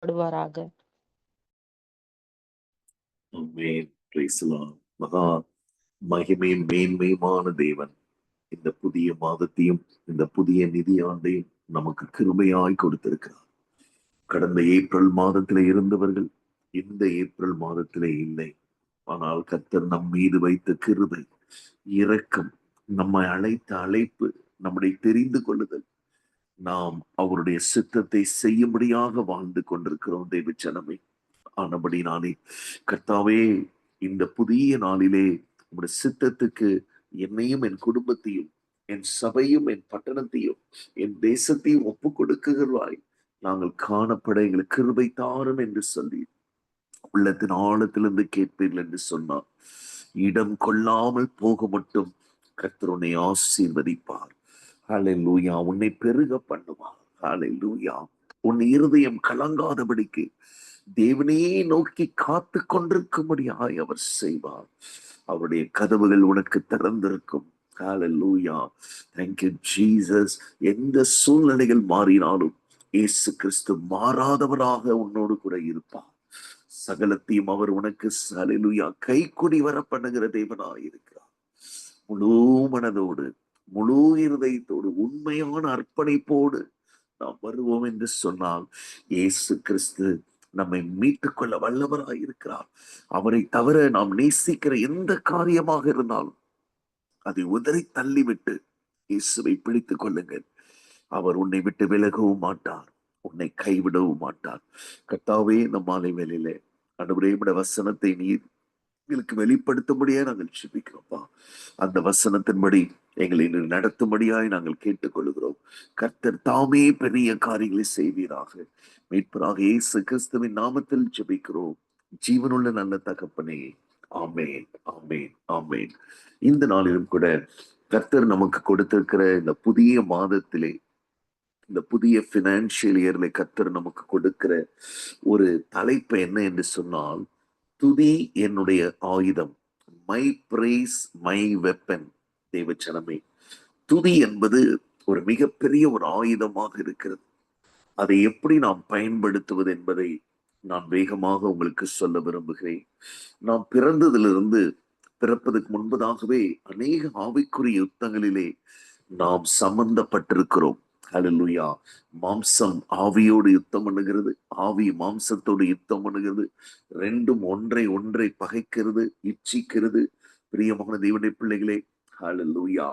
படுவாராக. Amen. Praise the Lord. மகா மகிமையும் மேன்மையுமான தேவன் இந்த புதிய மாதத்தையும் இந்த புதிய நிதியாண்டையும் நமக்கு கிருபையாய் கொடுத்திருக்கிறார். கடந்த ஏப்ரல் மாதத்திலே இருந்தவர்கள் இந்த ஏப்ரல் மாதத்திலே இல்லை. ஆனால் கர்த்தர் நம் மீது வைத்த கிருபை, இரக்கம், நம்மை அழைத்த அழைப்பு, நம்மை தெரிந்து கொள்ளுதல், நாம் அவருடைய சித்தத்தை செய்யும்படியாக வாழ்ந்து கொண்டிருக்கிறோம் தேவச்சனமே. ஆனபடினாலே கர்த்தாவே, இந்த புதிய நாளிலே உம்முடைய சித்தத்துக்கு என்னையும் என் குடும்பத்தையும் என் சபையும் என் பட்டணத்தையும் என் தேசத்தையும் ஒப்பு கொடுக்குகிறாய். நாங்கள் காணப்பட எங்களுக்கு கிருபை தாரும் என்று சொல்லி உள்ளத்தின் ஆழத்திலிருந்து கேட்பீர்கள் என்று சொன்னார். இடம் கொள்ளாமல் போக மட்டும் கர்த்தர் உன்னை ஆசீர்வதிப்பார். ஹல்லேலூயா. உன்னை பெருக பண்ணுவார். ஹல்லேலூயா. உன் இருதயம் கலங்காதபடிக்கு தேவனையே நோக்கி காத்து கொண்டிருக்கும்படியாய் அவர் செய்வார். அவருடைய கதவுகள் உனக்கு திறந்திருக்கும். ஹல்லேலூயா. Thank you Jesus. எந்த சூழ்நிலைகள் மாறினாலும் இயேசு கிறிஸ்து மாறாதவராக உன்னோடு கூட இருப்பார். சகலத்தையும் அவர் உனக்கு ஹல்லேலூயா கைக்குடி வர பண்ணுகிற தேவனாய் இருக்கிறார். முழு மனதோடு முழு இருதயத்தோடு உண்மையான அர்ப்பணிப்போடு நாம் வருவோம் என்று சொன்னால் இயேசு கிறிஸ்து நம்மை மீட்டுக் கொள்ள வல்லவராய் இருக்கிறார். அவரை தவிர நாம் நேசிக்கிற எந்த காரியமாக இருந்தாலும் அதை உதறி தள்ளிவிட்டு இயேசுவை பிடித்துக் கொள்ளுங்கள். அவர் உன்னை விட்டு விலகவும் மாட்டார், உன்னை கைவிடவும் மாட்டார். கர்த்தாவே, இந்த மாலை வேளையிலே ஆண்டவரே, உம்முடைய வசனத்தை நீர் எங்களுக்கு வெளிப்படுத்தும்படியா நாங்கள் ஜெபிக்கிறோம்ப்பா. அந்த வசனத்தின்படி எங்களை நடத்தும்படியாய் நாங்கள் கேட்டுக்கொள்கிறோம். கர்த்தர் தாமே பெரிய காரியங்களை செய்வீராக. மீட்பராக இயேசு கிறிஸ்துவின் நாமத்தில் ஜெபிக்கிறோம் ஜீவனுள்ள நல்ல தகப்பனே. ஆமேன், ஆமேன், ஆமேன். இந்த நாளிலும் கூட கர்த்தர் நமக்கு கொடுத்திருக்கிற இந்த புதிய மாதத்திலே, இந்த புதிய பினான்சியல் இயர்ல கர்த்தர் நமக்கு கொடுக்கிற ஒரு தலைப்பு என்ன என்று சொன்னால், துதி என்னுடைய ஆயுதம். My praise my weapon. தேவச்சனமே, துதி என்பது ஒரு மிகப்பெரிய ஒரு ஆயுதமாக இருக்கிறது. அதை எப்படி நாம் பயன்படுத்துவது என்பதை நான் வேகமாக உங்களுக்கு சொல்ல விரும்புகிறேன். நாம் பிறப்பதற்கு முன்பதாகவே அநேக ஆவிக்குரிய யுத்தங்களிலே நாம் சம்பந்தப்பட்டிருக்கிறோம். ஹல்லேலூயா. மாம்சம் ஆவியோடு யுத்தம் பண்ணுகிறது, ஆவி மாம்சத்தோடு யுத்தம் பண்ணுகிறது. ரெண்டும் ஒன்றை பகைக்கிறது, இச்சிக்கிறது. பிரியமான தேவனுடைய பிள்ளைகளே, ஹல்லேலூயா.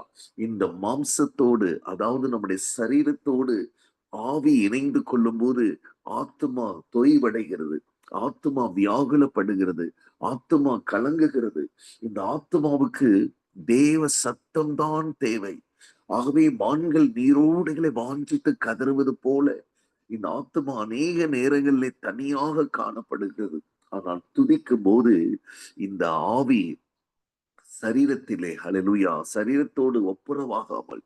இந்த மாம்சத்தோடு, அதாவது நம்முடைய சரீரத்தோடு ஆவி இணைந்து கொள்ளும் போது ஆத்துமா தொய்வடைகிறது, ஆத்துமா வியாகுலப்படுகிறது, ஆத்துமா கலங்குகிறது. இந்த ஆத்துமாவுக்கு தேவ சத்தம்தான் தேவை. ஆகவே மான்கள் நீரோடைகளை வாஞ்சித்து கதறுவது போல இந்த ஆத்துமா அநேக நேரங்களிலே தனியாக காணப்படுகிறது. ஆனால் துதிக்கும் போது இந்த ஆவி சரீரத்திலே, ஹல்லேலூயா, சரீரத்தோடு ஒப்புரவாகாமல்,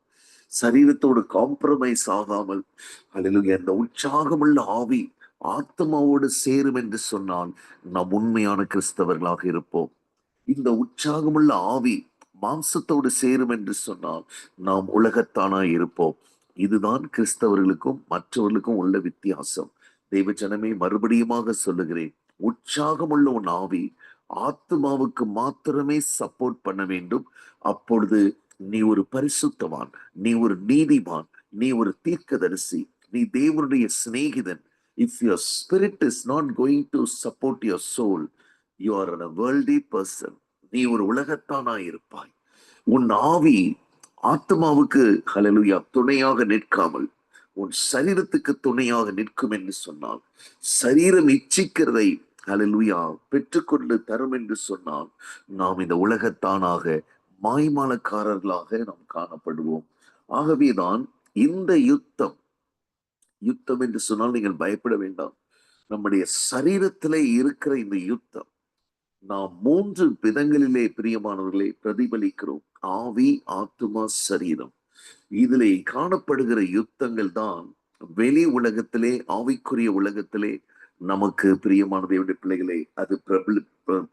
சரீரத்தோடு காம்ப்ரமைஸ் ஆகாமல், ஹல்லேலூயா, இந்த உற்சாகமுள்ள ஆவி ஆத்மாவோடு சேரும் என்று சொன்னால் நாம் உண்மையான கிறிஸ்தவர்களாக இருப்போம். இந்த உற்சாகமுள்ள ஆவி மாம்சத்தோடு சேரும் என்று சொன்னால் நாம் உலகத்தானாய் இருப்போம். இதுதான் கிறிஸ்தவர்களுக்கும் மற்றவர்களுக்கும் உள்ள வித்தியாசம். தேவஜனமே, மறுபடியுமாக சொல்லுகிறேன், உற்சாகமுள்ள உன் ஆவி ஆத்மாவுக்கு மாத்திரமே சப்போர்ட் பண்ண வேண்டும். அப்பொழுது நீ ஒரு பரிசுத்தவான், நீ ஒரு நீதிமான், நீ ஒரு தீர்க்கதரிசி, நீ தேவனுடைய சிநேகிதன். If your spirit is not going to support your soul, you are a worldly person. நீ ஒரு உலகத்தானாய் இருப்பாய். உன் ஆவி ஆத்மாவுக்கு ஹல்லேலூயா துணையாக நிற்காமல் உன் சரீரத்துக்கு துணையாக நிற்கும் என்று சொன்னால், சரீரம் இச்சிக்கிறதை ஹல்லேலூயா பெற்றுக்கொண்டு தரும் என்று சொன்னால், நாம் இந்த உலகத்தானாக மாய்மாலக்காரர்களாக நாம் காணப்படுவோம். ஆகவேதான் இந்த யுத்தம் என்று சொன்னால் நீங்கள் பயப்பட வேண்டாம். நம்முடைய சரீரத்திலே இருக்கிற இந்த யுத்தம் நாம் 3 விதங்களிலே பிரியமானவர்களை பிரதிபலிக்கிறோம். ஆவி, ஆத்துமா, சரீரம். இதிலே காணப்படுகிற யுத்தங்கள் தான் வெளி உலகத்திலே, ஆவிக்குரிய உலகத்திலே நமக்கு பிரியமான தேவனுடைய பிள்ளைகளே அது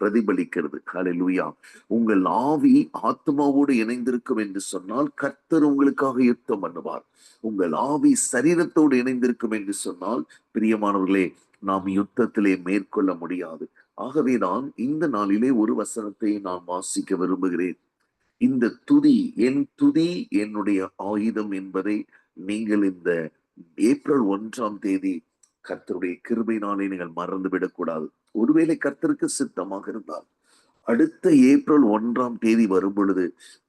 பிரதிபலிக்கிறது. ஹல்லேலூயா. உங்கள் ஆவி ஆத்மாவோடு இணைந்திருக்கும் என்று சொன்னால் கர்த்தர் உங்களுக்காக யுத்தம் பண்ணுவார். உங்கள் ஆவி சரீரத்தோடு இணைந்திருக்கும் என்று சொன்னால் பிரியமானவர்களே நாம் யுத்தத்திலே மேற்கொள்ள முடியாது. ஆகவேதான் இந்த நாளிலே ஒரு வசனத்தை நான் வாசிக்க விரும்புகிறேன். இந்த துதி, என் துதி என்னுடைய ஆயுதம் என்பதை நீங்கள் இந்த ஏப்ரல் 1 கர்த்தருடைய கிருபையினாலே நீங்கள் மறந்துவிடக் கூடாது. ஒருவேளை கர்த்தருக்கு சித்தமாக இருந்தால் அடுத்த ஏப்ரல் 1 வரும் பொழுது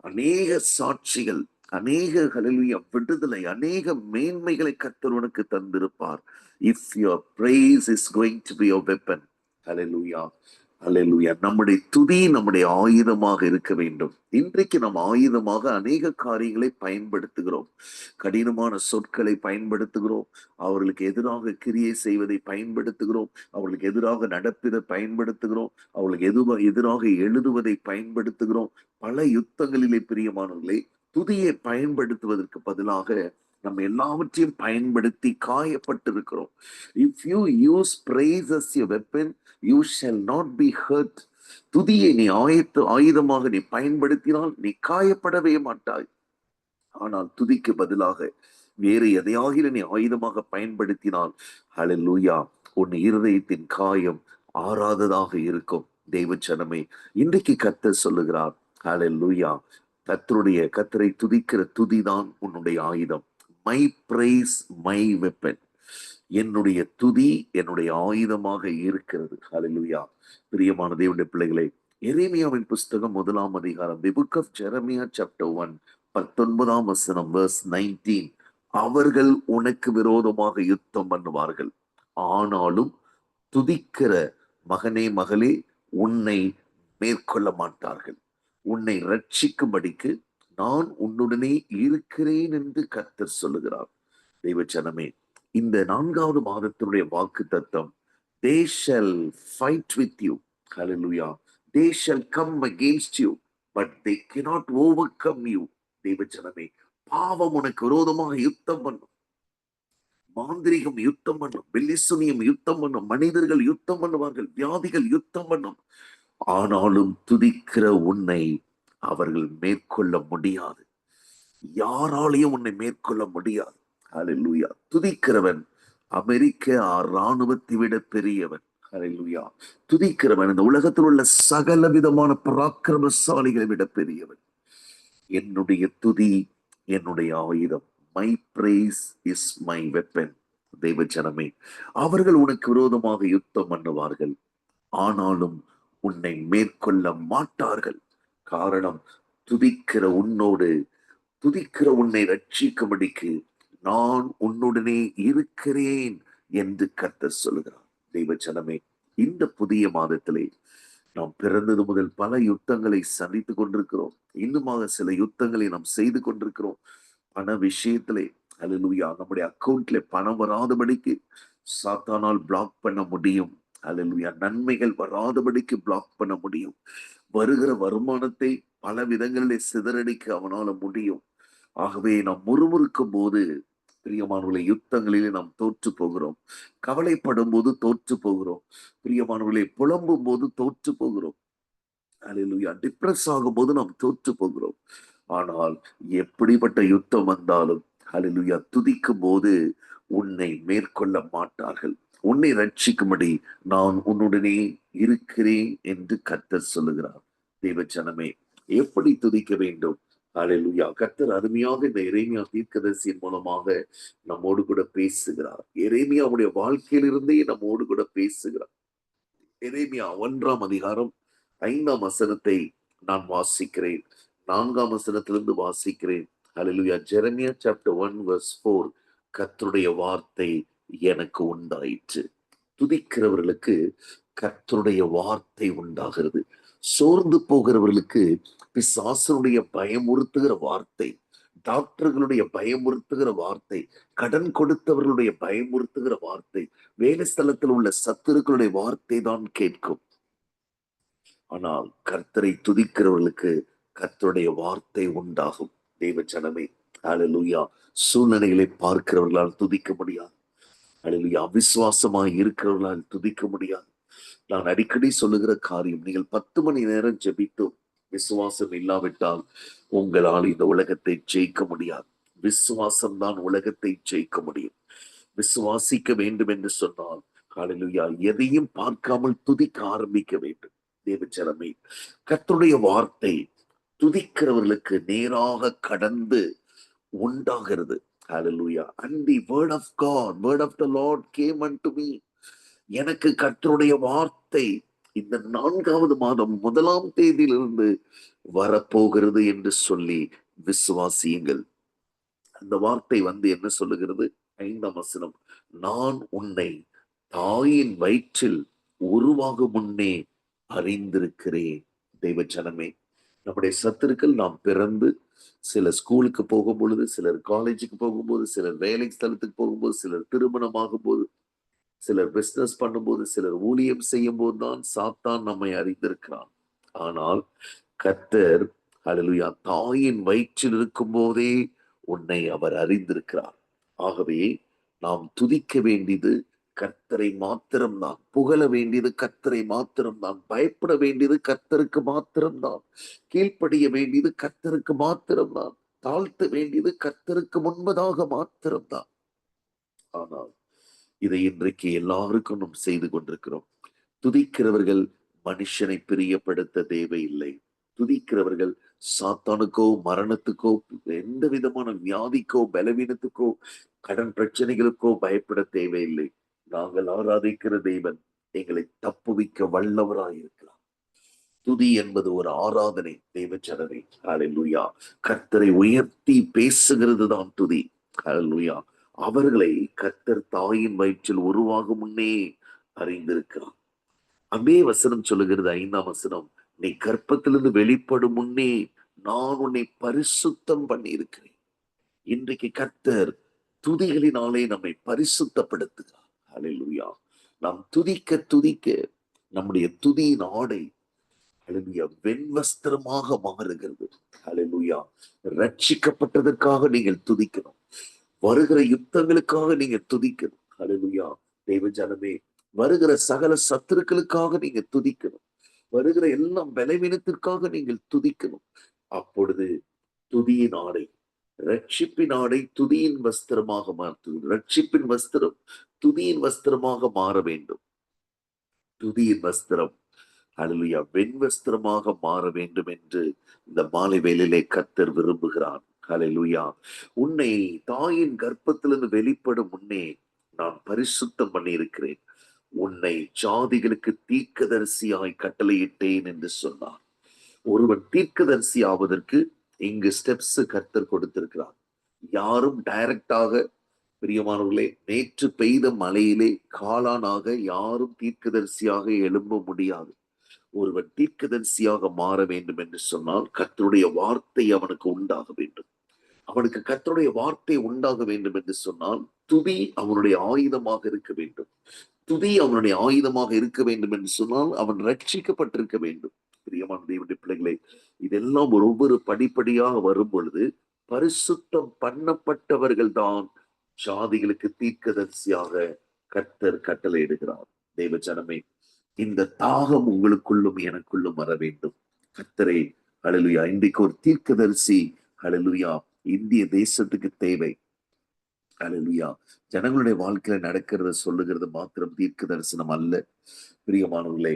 அநேக சாட்சிகள், அநேக ஹல்லேலூயா விடுதலை, அநேக மேன்மைகளை கர்த்தர் உனக்கு தந்திருப்பார். If your praise is going to be your weapon. Hallelujah, hallelujah. நம்முடைய துதி நம்முடைய ஆயுதமாக இருக்க வேண்டும். இன்றைக்கு நாம் ஆயுதமாக அநேக காரியங்களை பயன்படுத்துகிறோம். கடினமான சொற்களை பயன்படுத்துகிறோம். அவர்களுக்கு எதிராக கிரியை செய்வதை பயன்படுத்துகிறோம். அவர்களுக்கு எதிராக நடப்பதை பயன்படுத்துகிறோம். அவர்களுக்கு எதிராக எழுதுவதை பயன்படுத்துகிறோம். பல யுத்தங்களிலே பிரியமானவர்களே, துதியை பயன்படுத்துவதற்கு பதிலாக நம்ம எல்லாவற்றையும் பயன்படுத்தி காயப்பட்டிருக்கிறோம். If you use praise as your weapon, you shall not be hurt. துதியை நீ ஆயுதமாக நீ பயன்படுத்தினால் நீ காயப்படவே மாட்டாய். ஆனால் துதிக்கு பதிலாக வேறு எதையாக நீ ஆயுதமாக பயன்படுத்தினால் ஹல்லேலூயா, உன் இருதயத்தின் காயம் ஆறாததாக இருக்கும். தேவச்சனமே, இன்றைக்கு கர்த்தர் சொல்லுகிறார், ஹல்லேலூயா, கர்த்தரை துதிக்கிற துதிதான் உன்னுடைய ஆயுதம். My praise my weapon. என்னுடைய துதி என்னுடைய ஆயுதமாக இருக்கிறது. ஹல்லேலூயா. பிரியமான தேவனுடைய பிள்ளைகளே, எரேமியாவின் புஸ்தகம் 1 The book of Jeremiah chapter 1 19 verse 19. அவர்கள் உனக்கு விரோதமாக யுத்தம் பண்ணுவார்கள், ஆனாலும் துதிக்கிற மகனே மகளே உன்னை மேற்கொள்ள மாட்டார்கள். உன்னை ரட்சிக்கும்படிக்கு நான் உன்னுடனே இருக்கிறேன் என்று கர்த்தர் சொல்லுகிறார். தெய்வச்சனமே, இந்த 4வது மாதத்தினுடைய வாக்கு தத்தம், they shall fight with you. Hallelujah. They shall come against you, but they cannot overcome you. தெய்வச்சனமே, பாவம் உனக்கு விரோதமாக யுத்தம் பண்ணும். மாந்திரிகம் யுத்தம் பண்ணும், பெல்லிசுனியம் யுத்தம் பண்ணும், மனிதர்கள் யுத்தம் பண்ணுவார்கள், வியாதிகள் யுத்தம் பண்ணும். ஆனாலும் துதிக்கிற உன்னை அவர்கள் மேற்கொள்ள முடியாது. யாராலையும் உன்னை மேற்கொள்ள முடியாது. ஹல்லேலூயா. துதிக்கிறவன் அமெரிக்க இராணுவத்தை விட பெரியவன். ஹல்லேலூயா. துதிக்கிறவன் இந்த உலகத்தில் உள்ள சகல விதமான பராக்கிரமசாலிகளை விட பெரியவன். என்னுடைய துதி என்னுடைய ஆயுதம். My praise is my weapon. தெய்வச்சனமே, அவர்கள் உனக்கு விரோதமாக யுத்தம் பண்ணுவார்கள், ஆனாலும் உன்னை மேற்கொள்ள மாட்டார்கள். காரணம், துதிக்கிற உன்னை ரட்சிக்கும்படிக்கு நான் உன்னுடனே இருக்கிறேன் என்று கர்த்தர் சொல்லுகிறார். தெய்வச்சனமே, இந்த புதிய மாதத்திலே நாம் பிறந்தது முதல் பல யுத்தங்களை சந்தித்துக் கொண்டிருக்கிறோம். இன்னுமாக சில யுத்தங்களை நாம் செய்து கொண்டிருக்கிறோம். பண விஷயத்திலே ஹல்லேலூயா, நம்முடைய அக்கௌண்ட்ல பணம் வராதபடிக்கு சாத்தானால் பிளாக் பண்ண முடியும். ஹல்லேலூயா. நன்மைகள் வராதபடிக்கு பிளாக் பண்ண முடியும். வருகிற வருமானத்தை பல விதங்களிலே சிதறடிக்க அவனால முடியும். ஆகவே நாம் முறுமுறுக்கும் போது பிரியமானவர்களை யுத்தங்களிலே நாம் தோற்று போகிறோம். கவலைப்படும் போது தோற்று போகிறோம். பிரியமானவர்களை புலம்பும் போது தோற்று போகிறோம். ஹல்லேலூயா. டிப்ரெஸ் ஆகும் போது நாம் தோற்று போகிறோம். ஆனால் எப்படிப்பட்ட யுத்தம் வந்தாலும் ஹல்லேலூயா, துதிக்கும் போது உன்னை மேற்கொள்ள மாட்டார்கள். உன்னை ரட்சிக்கும்படி நான் உன்னுடனே இருக்கிறேன் என்று கர்த்தர் சொல்லுகிறார். தேவச்சனமே, எப்படி துதிக்க வேண்டும்? ஹல்லேலூயா. கர்த்தர் அருமையாக இந்த எரேமியா தீர்க்கதரிசியின் மூலமாக நம்மோடு கூட பேசுகிறார். எரேமியாவுடைய வாழ்க்கையிலிருந்தே நம்மோடு கூட பேசுகிறார். எரேமியா 1 நான் வாசிக்கிறேன். 4 வாசிக்கிறேன். ஹல்லேலூயா. Jeremiah chapter 1 verse 4. கர்த்தருடைய வார்த்தை எனக்கு உண்டாயிற்று. துதிக்கிறவர்களுக்கு கர்த்தருடைய வார்த்தை உண்டாகிறது. சோர்ந்து போகிறவர்களுக்கு பிசாசனுடைய பயமுறுத்துகிற வார்த்தை, டாக்டர்களுடைய பயமுறுத்துகிற வார்த்தை, கடன் கொடுத்தவர்களுடைய பயமுறுத்துகிற வார்த்தை, வேலை ஸ்தலத்தில் உள்ள சத்துருக்களுடைய வார்த்தை தான் கேட்கும். ஆனால் கர்த்தரை துதிக்கிறவர்களுக்கு கர்த்தருடைய வார்த்தை உண்டாகும். தேவச்சனமே, ஹல்லேலூயா. சூழ்நிலைகளை பார்க்கிறவர்களால் துதிக்க முடியாது. ஹல்லேலூயா. அவிசுவாசமாய் இருக்கிறவர்களால் துதிக்க முடியாது. நான் அடிக்கடி சொல்லுகிற காரியம், நீங்கள் 10 மணி நேரம் ஜெபித்தும் விசுவாசம் இல்லாவிட்டால் உங்களால் இந்த உலகத்தை ஜெயிக்க முடியாது. விசுவாசம் தான் உலகத்தை ஜெயிக்க முடியும். விசுவாசிக்க வேண்டும் என்று சொன்னால் ஹalleluya, எதையும் பார்க்காமல் துதிக்க ஆரம்பிக்க வேண்டும். தேவச்சரமே, கர்த்தருடைய வார்த்தை துதிக்கிறவர்களுக்கு நேராக கடந்து உண்டாகிறது. Hallelujah. And the word of God, word of the Lord came unto me. எனக்கு கர்த்தருடைய வார்த்தை இந்த 4வது மாதம் 1ஆம் தேதியிலிருந்து வரப்போகிறது என்று சொல்லி விசுவாசியுங்கள். அந்த வார்த்தை என்ன சொல்லுகிறது? 5ஆம் வசனம், நான் உன்னை தாயின் வயிற்றில் உருவாகும் முன்னே அறிந்திருக்கிறேன். தெய்வ ஜனமே, நம்முடைய சத்துருக்கள் நாம் பிறந்து சிலர் ஸ்கூலுக்கு போகும் பொழுது, சிலர் காலேஜுக்கு போகும்போது, சிலர் வேலை ஸ்தலத்துக்கு போகும்போது, சிலர் திருமணம் ஆகும்போது, சிலர் பிசினஸ் பண்ணும்போது, சிலர் ஊழியம் செய்யும் போதுதான் சாத்தான் நம்மை அறிந்திருக்கிறான். ஆனால் கர்த்தர் ஹல்லேலூயா தாயின் வயிற்றில் இருக்கும் போதே உன்னை அவர் அறிந்திருக்கிறார். ஆகவே நாம் துதிக்க வேண்டியது கர்த்தரை மாத்திரம்தான், புகழ வேண்டியது கர்த்தரை மாத்திரம்தான், பயப்பட வேண்டியது கர்த்தருக்கு மாத்திரம்தான், கீழ்ப்படிய வேண்டியது கர்த்தருக்கு மாத்திரம்தான், தாழ்த்த வேண்டியது கர்த்தருக்கு முன்பதாக மாத்திரம்தான். ஆனால் இதை இன்றைக்கு எல்லாருக்கும் நாம் செய்து கொண்டிருக்கிறோம். துதிக்கிறவர்கள் மனுஷனை பிரியப்படுத்த தேவையில்லை. துதிக்கிறவர்கள் சாத்தானுக்கோ மரணத்துக்கோ எந்த விதமான வியாதிக்கோ பலவீனத்துக்கோ கடன் பிரச்சனைகளுக்கோ பயப்பட தேவையில்லை. நாங்கள் ஆராதிக்கிற தேவன் எங்களை தப்புவிக்க வல்லவராயிருக்கிறார். துதி என்பது ஒரு ஆராதனை. தேவச்சனமே, ஹல்லேலூயா. கர்த்தரை உயர்த்தி பேசுகிறது தான் துதி. ஹல்லேலூயா. அவர்களை கர்த்தர் தாயின் வயிற்றில் உருவாகும் முன்னே அறிந்திருக்கிறார். அதே வசனம் சொல்லுகிறது, 5ஆம் வசனம், நீ கர்ப்பத்திலிருந்து வெளிப்படும் முன்னே நான் உன்னை பரிசுத்தம் பண்ணி இருக்கிறேன். இன்றைக்கு கர்த்தர் துதிகளினாலே நம்மை பரிசுத்தப்படுத்துகிறார். ஹல்லேலூயா. நாம் துதிக்க துதிக்க நம்முடைய துதியின் ஆடை ஹல்லேலூயா வெண்வஸ்திரமாக மாறுகிறது. ஹல்லேலூயா. ரட்சிக்கப்பட்டதற்காக நீங்கள் துதிக்கணும். வருகிற யுத்தங்களுக்காக நீங்க துதிக்கணும். ஹல்லேலூயா. தேவ ஜனமே, வருகிற சகல சத்துருக்களுக்காக நீங்க துதிக்கணும். வருகிற எல்லாம் பலவீனத்திற்காக நீங்கள் துதிக்கணும். அப்பொழுது துதியின் ஆடை, ரட்சிப்பின் ஆடை துதியின் வஸ்திரமாக மாற்றுவது. ரட்சிப்பின் வஸ்திரம் துதியின் வஸ்திரமாக மாற வேண்டும். துதியின் வஸ்திரம் ஹல்லேலூயா வெண்வஸ்திரமாக மாற வேண்டும் என்று இந்த மாலை வேளையிலே கர்த்தர் விரும்புகிறார். ஹல்லேலூயா. உன்னை தாயின் கர்ப்பத்திலிருந்து வெளிப்படும் முன்னே நான் பரிசுத்தம் பண்ணி இருக்கிறேன். உன்னை ஜாதிகளுக்கு தீர்க்கதரிசியாய் கட்டளையிட்டேன் என்று சொன்னார். ஒருவன் தீர்க்கதரிசி ஆவதற்கு இங்கு ஸ்டெப்ஸ் கர்த்தர் கொடுத்திருக்கிறார். யாரும் டைரக்டாக, பிரியமானவர்களே, நேற்று பெய்த மழையிலே காளானாக யாரும் தீர்க்கதரிசியாக எழும்ப முடியாது. ஒருவன் தீர்க்கதரிசியாக மாற வேண்டும் என்று சொன்னால் கர்த்தருடைய வார்த்தை அவனுக்கு உண்டாக வேண்டும். அவனுக்கு கர்த்தருடைய வார்த்தை உண்டாக வேண்டும் என்று சொன்னால் துதி அவனுடைய ஆயுதமாக இருக்க வேண்டும். துதி அவனுடைய ஆயுதமாக இருக்க வேண்டும் என்று சொன்னால் அவன் ரட்சிக்கப்பட்டிருக்க வேண்டும். பிரியமான தேவனுடைய பிள்ளைகளே, இதெல்லாம் ஒவ்வொரு படிப்படியாக வரும் பொழுது பரிசுத்தம் பண்ணப்பட்டவர்கள் தான் ஜாதிகளுக்கு தீர்க்கதரிசியாக கர்த்தர் கட்டளையிடுகிறார். தேவ ஜனமே, இந்த தாகம் உங்களுக்குள்ளும் எனக்குள்ளும் வர வேண்டும். கர்த்தரே, ஹல்லேலூயா. இன்றைக்கு ஒரு தீர்க்கதரிசி ஹல்லேலூயா இந்திய தேசத்துக்கு தேவை. ஹல்லேலூயா. ஜனங்களுடைய வாழ்க்கையில நடக்கிறத சொல்லுகிறது மாத்திரம் தீர்க்க தரிசனம் அல்ல. பிரியமானவர்களே,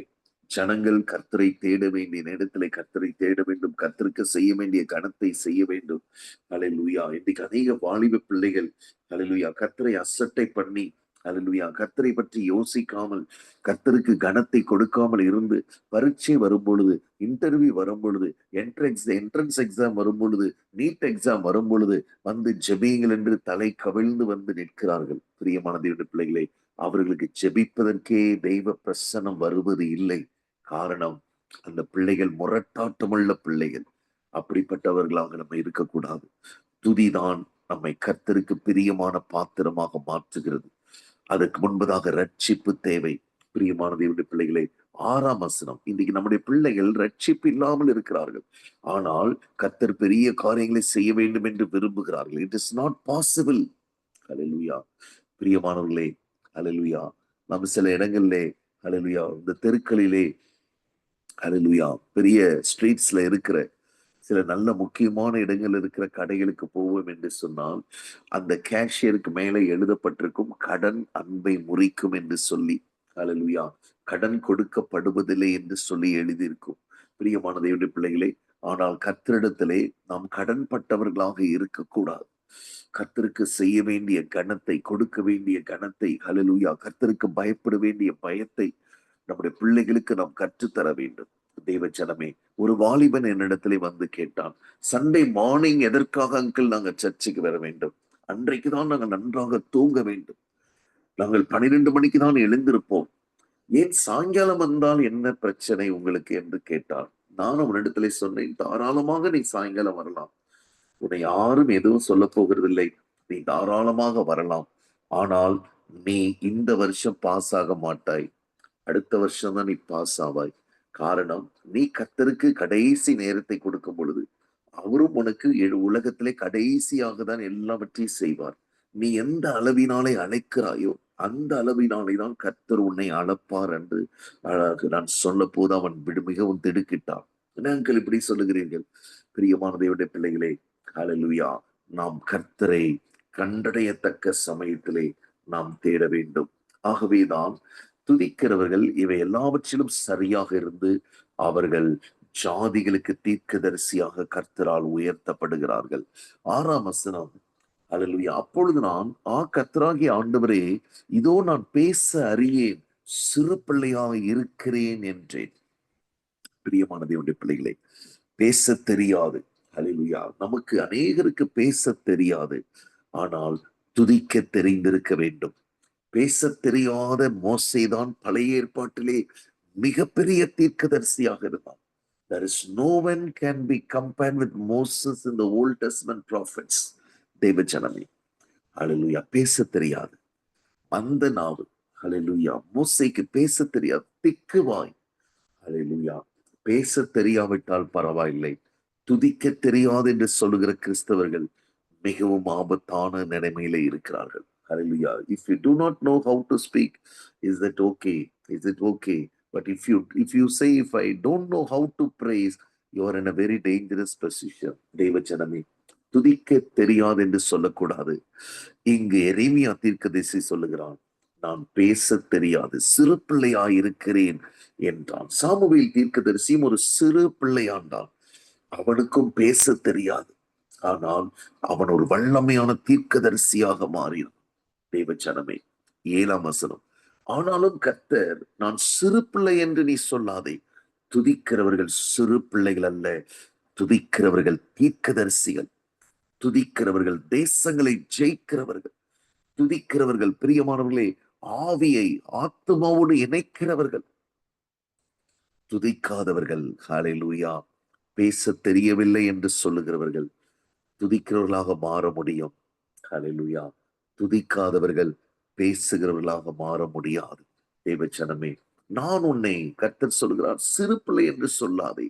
ஜனங்கள் கர்த்தரை தேட வேண்டிய நேரத்திலே கர்த்தரை தேட வேண்டும். கர்த்தருக்கு செய்ய வேண்டிய கனத்தை செய்ய வேண்டும். ஹல்லேலூயா. இன்றைக்கு அநேக வாலிப பிள்ளைகள் ஹல்லேலூயா கர்த்தரை அசட்டை பண்ணி ஹல்லேலூயா கர்த்தரை பற்றி யோசிக்காமல், கர்த்தருக்கு கனத்தை கொடுக்காமல் இருந்து, பரீட்சை வரும் பொழுது, இன்டர்வியூ வரும் பொழுது, என்ட்ரன்ஸ் எக்ஸாம் வரும் பொழுது, நீட் எக்ஸாம் வரும் பொழுது வந்து ஜெபியுங்கள் என்று தலை கவிழ்ந்து வந்து நிற்கிறார்கள். பிரியமான தேவனுடைய பிள்ளைகளே, அவர்களுக்கு ஜெபிப்பதற்கே தெய்வ பிரசன்னம் வருவது இல்லை. காரணம், அந்த பிள்ளைகள் முரட்டாட்டமுள்ள பிள்ளைகள். அப்படிப்பட்டவர்களாக நம்ம இருக்கக்கூடாது. துதிதான் நம்மை கர்த்தருக்கு பிரியமான பாத்திரமாக மாற்றுகிறது. அதற்கு முன்பதாக ரட்சிப்பு தேவை. பிரியமான தேவனுடைய பிள்ளைகளே, 6ஆம் வசனம், இன்னைக்கு நம்முடைய பிள்ளைகள் ரட்சிப்பு இல்லாமல் இருக்கிறார்கள். ஆனால் கர்த்தர் பெரிய காரியங்களை செய்ய வேண்டும் என்று விரும்புகிறார்கள். It is not possible. Hallelujah. பிரியமானவர்களே, ஹல்லேலூயா. நம்ம சில இடங்களிலே ஹல்லேலூயா இந்த தெருக்களிலே ஹல்லேலூயா பெரிய ஸ்ட்ரீட்ஸ்ல இருக்கிற சில நல்ல முக்கியமான இடங்கள் இருக்கிற கடைகளுக்கு போவோம் என்று சொன்னால் அந்த கேஷியருக்கு மேலே எழுதப்பட்டிருக்கும் கடன் அன்பை முறிக்கும் என்று சொல்லி. ஹல்லேலூயா. கடன் கொடுக்கப்படுவதில்லை என்று சொல்லி எழுதியிருக்கும். பிரியமான தேவனுடைய பிள்ளைகளே, ஆனால் கர்த்தரிடத்திலே நாம் கடன் பட்டவர்களாக இருக்கக்கூடாது. கர்த்தருக்கு செய்ய வேண்டிய கனத்தை, கொடுக்க வேண்டிய கனத்தை, ஹல்லேலூயா, கர்த்தருக்கு பயப்பட வேண்டிய பயத்தை நம்முடைய பிள்ளைகளுக்கு நாம் கற்றுத்தர வேண்டும். தேவ ஜனமே, ஒரு வாலிபன் என்னிடத்திலே வந்து கேட்டான், சண்டே மார்னிங் எதற்காக அங்கிள் நாங்க சர்ச்சுக்கு வர வேண்டும்? அன்றைக்குதான் நாங்கள் நன்றாக தூங்க வேண்டும். நாங்கள் 12 மணிக்கு தான் எழுந்திருப்போம். ஏன் சாயங்காலம் வந்தால் என்ன பிரச்சனை உங்களுக்கு என்று கேட்டார். நான் அவனிடத்திலே சொன்னேன், தாராளமாக நீ சாயங்காலம் வரலாம். உன்னை யாரும் எதுவும் சொல்ல போகிறதில்லை. நீ தாராளமாக வரலாம். ஆனால் நீ இந்த வருஷம் பாஸ் ஆக மாட்டாய். அடுத்த வருஷம் தான் நீ பாஸ் ஆவாய். காரணம், நீ கர்த்தருக்கு கடைசி நேரத்தை கொடுக்கும் பொழுது அவரும் உனக்கு உலகத்திலே கடைசியாக தான் எல்லாவற்றையும் செய்வார். நீ எந்த அளவினாலே அழைக்கிறாயோ அந்த அளவினாலே தான் கர்த்தர் உன்னை அளப்பார் என்று நான் சொன்ன போது அவன் மிகவும் திடுக்கிட்டான். என்ன அங்கிள் இப்படி சொல்லுகிறீர்கள்? பிரியமான தேவனுடைய பிள்ளைகளே, ஹல்லேலூயா, நாம் கர்த்தரை கண்டடையத்தக்க சமயத்திலே நாம் தேட வேண்டும். ஆகவேதான் துதிக்கிறவர்கள் இவை எல்லாவற்றிலும் சரியாக இருந்து அவர்கள் ஜாதிகளுக்கு தீர்க்கதரிசியாக கர்த்தரால் உயர்த்தப்படுகிறார்கள். 6ஆம் வசனம், ஹல்லேலூயா. அப்பொழுது நான், கர்த்தராகிய ஆண்டவரே, இதோ நான் பேச அறியேன், சிறு பிள்ளையாக இருக்கிறேன் என்றேன். பிரியமான தேவனுடைய பிள்ளைகளே, பேச தெரியாது. ஹல்லேலூயா. நமக்கு அநேகருக்கு பேச தெரியாது. ஆனால் துதிக்க தெரிந்திருக்க வேண்டும். பேச தெரியாத மோசேதான் பழைய ஏற்பாட்டிலே மிகப்பெரிய தீர்க்கதரிசியாக இருந்தான். There is no one can be compared with Moses in the Old Testament prophets. தேவ ஜனமே, ஹல்லேலூயா. பேச தெரியாது அந்த நாவு. ஹல்லேலூயா. மோசேக்கு பேச தெரியாது, திக்குவாய். ஹல்லேலூயா. பேச தெரியாவிட்டால் பரவாயில்லை, துதிக்க தெரியாது என்று சொல்லுகிற கிறிஸ்தவர்கள் மிகவும் ஆபத்தான நிலைமையில இருக்கிறார்கள். Hallelujah. If you do not know how to speak, is that okay? Is it okay? But if you say, if I don't know how to praise, you are in a very dangerous position. தேவ ஜனமே, துதிக்க தெரியாது என்று சொல்லக்கூடாது. இங்கு எரேமியா தீர்க்கதரிசி சொல்லுகிறான், நான் பேச தெரியாது, சிறு பிள்ளையாய் இருக்கிறேன் என்றான். சாமுவேல் தீர்க்கதரிசியும் ஒரு சிறு பிள்ளையாண்டான். அவனுக்கும் பேச தெரியாது. ஆனால் அவன் ஒரு வல்லமையான தீர்க்கதரிசியாக மாறினான். தேவ ஜனமே, 7ஆம் வசனம், ஆனாலும் கர்த்தர், நான் சிறு பிள்ளை என்று நீ சொல்லாதே. துதிக்கிறவர்கள் சிறு பிள்ளைகள் அல்ல, துதிக்கிறவர்கள் தீர்க்கதரிசிகள். துதிக்கிறவர்கள் தேசங்களை ஜெயிக்கிறவர்கள். துதிக்கிறவர்கள், பிரியமானவர்களே, ஆவியை ஆத்துமாவோடு இணைக்கிறவர்கள். துதிக்காதவர்கள், ஹல்லேலூயா, பேச தெரியவில்லை என்று சொல்லுகிறவர்கள் துதிக்கிறவர்களாக மாற முடியும். ஹல்லேலூயா. துதிக்காதவர்கள் பேசுகிறவர்களாக மாற முடியாது. தேவ ஜனமே, நான் உன்னை, கர்த்தர் சொல்கிறார், சிறு பிள்ளை என்று சொல்லாதே.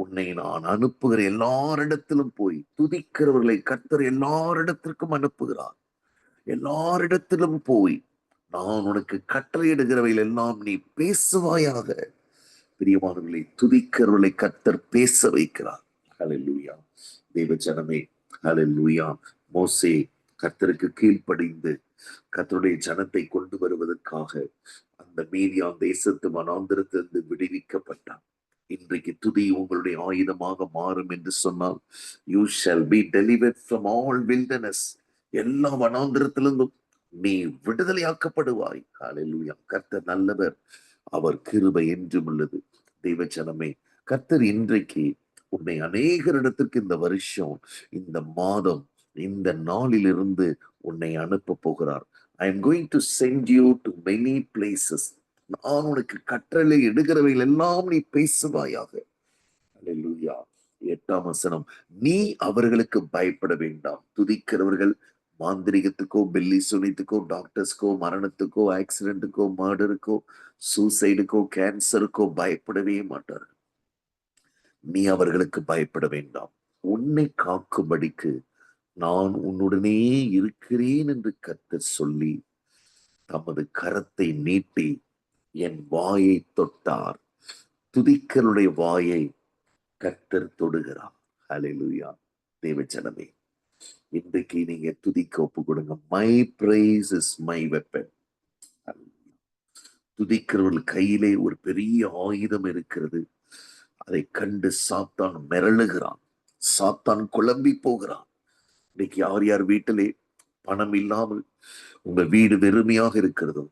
உன்னை நான் அனுப்புகிற எல்லாரிடத்திலும் போய் துதிக்கிறவர்களை கர்த்தர் எல்லாரிடத்திற்கும் அனுப்புகிறார். எல்லாரிடத்திலும் போய் நான் உனக்கு கட்டளையிடுகிறவைகள் எல்லாம் நீ பேசுவாயாக. பிரியமானவர்களை, துதிக்கிறவர்களை கர்த்தர் பேச வைக்கிறார். ஹல்லேலூயா. தேவ ஜனமே, ஹல்லேலூயா. மோசே கர்த்தருக்கு கீழ்ப்படிந்து கர்த்தருடைய ஜனத்தை கொண்டு வருவதற்காக அந்த மீதியான் தேசத்து வனாந்திரத்திலிருந்து விடுவிக்கப்பட்டான். இன்றைக்கு துதி உங்களுடைய ஆயுதமாக மாறும் என்று சொன்னால், you shall be delivered from all wilderness. எல்லா வனாந்திரத்திலிருந்தும் நீ விடுதலையாக்கப்படுவாய். ஹல்லேலூயா. கர்த்தர் நல்லவர், அவர் கிருபை என்றும் உள்ளது. தெய்வ ஜனமே, கர்த்தர் இன்றைக்கு உன்னை அநேகரிடத்திற்கு இந்த வருஷம், இந்த மாதம், இந்த நாளிலிருந்து உன்னை அனுப்ப போகிறார். I am going to send you to many places. நான் உனக்கு கட்டளை எடுக்கிறவைகள் எல்லாம் நீ பேசுவாயாக. ஹல்லேலூயா. 8ஆம் வசனம், நீ அவர்களுக்கு பயப்பட வேண்டாம். துதிக்கிறவர்கள் மாந்திரிகத்துக்கோ, பெல்லி சுனித்துக்கோ, டாக்டர்ஸ்க்கோ, மரணத்துக்கோ, ஆக்சிடென்ட்டுக்கோ, மர்டருக்கோ, சூசைடுக்கோ, கேன்சருக்கோ பயப்படவே மாட்டார்கள். நீ அவர்களுக்கு பயப்பட வேண்டாம். உன்னை காக்கும்படிக்கு நான் உன்னுடனே இருக்கிறேன் என்று கர்த்தர் சொல்லி தமது கரத்தை நீட்டி என் வாயை தொட்டார். துதிக்கருடைய வாயை கர்த்தர் தொடுகிறார். ஹalleluya. தேவச்சனமே, இன்றைக்கு நீங்க துதிக்க ஒப்பு கொடுங்க. My praise is my weapon. துதிக்கிறவர்கள் கையிலே ஒரு பெரிய ஆயுதம் இருக்கிறது. அதை கண்டு சாத்தான் மிரளுகிறான், சாத்தான் குழம்பி போகிறான். இன்னைக்கு யார் யார் வீட்டிலே பணம் இல்லாமல் உங்க வீடு வெறுமையாக இருக்கிறதோ,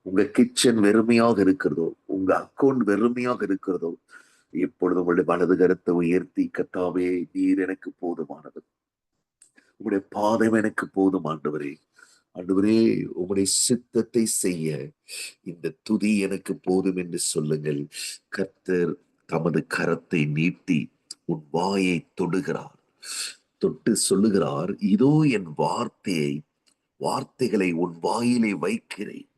உங்க கிச்சன் வெறுமையாக இருக்கிறதோ, உங்க அக்கௌண்ட் வெறுமையாக இருக்கிறதோ, இப்பொழுது உங்களுடைய வலது கரத்தை உயர்த்தி, கர்த்தாவே நீர் எனக்கு போதுமானது, உங்களுடைய பாதம் எனக்கு போதும் ஆண்டவரே, ஆண்டவரே உங்களுடைய சித்தத்தை செய்ய இந்த துதி எனக்கு போதும் என்று சொல்லுங்கள். கர்த்தர் தமது கரத்தை நீட்டி உன் வாயை தொடுகிறார், தொட்டு சொல்லுகிறார், இதோ என் வார்த்தைகளை உன் வாயிலே வைக்கிறேன்.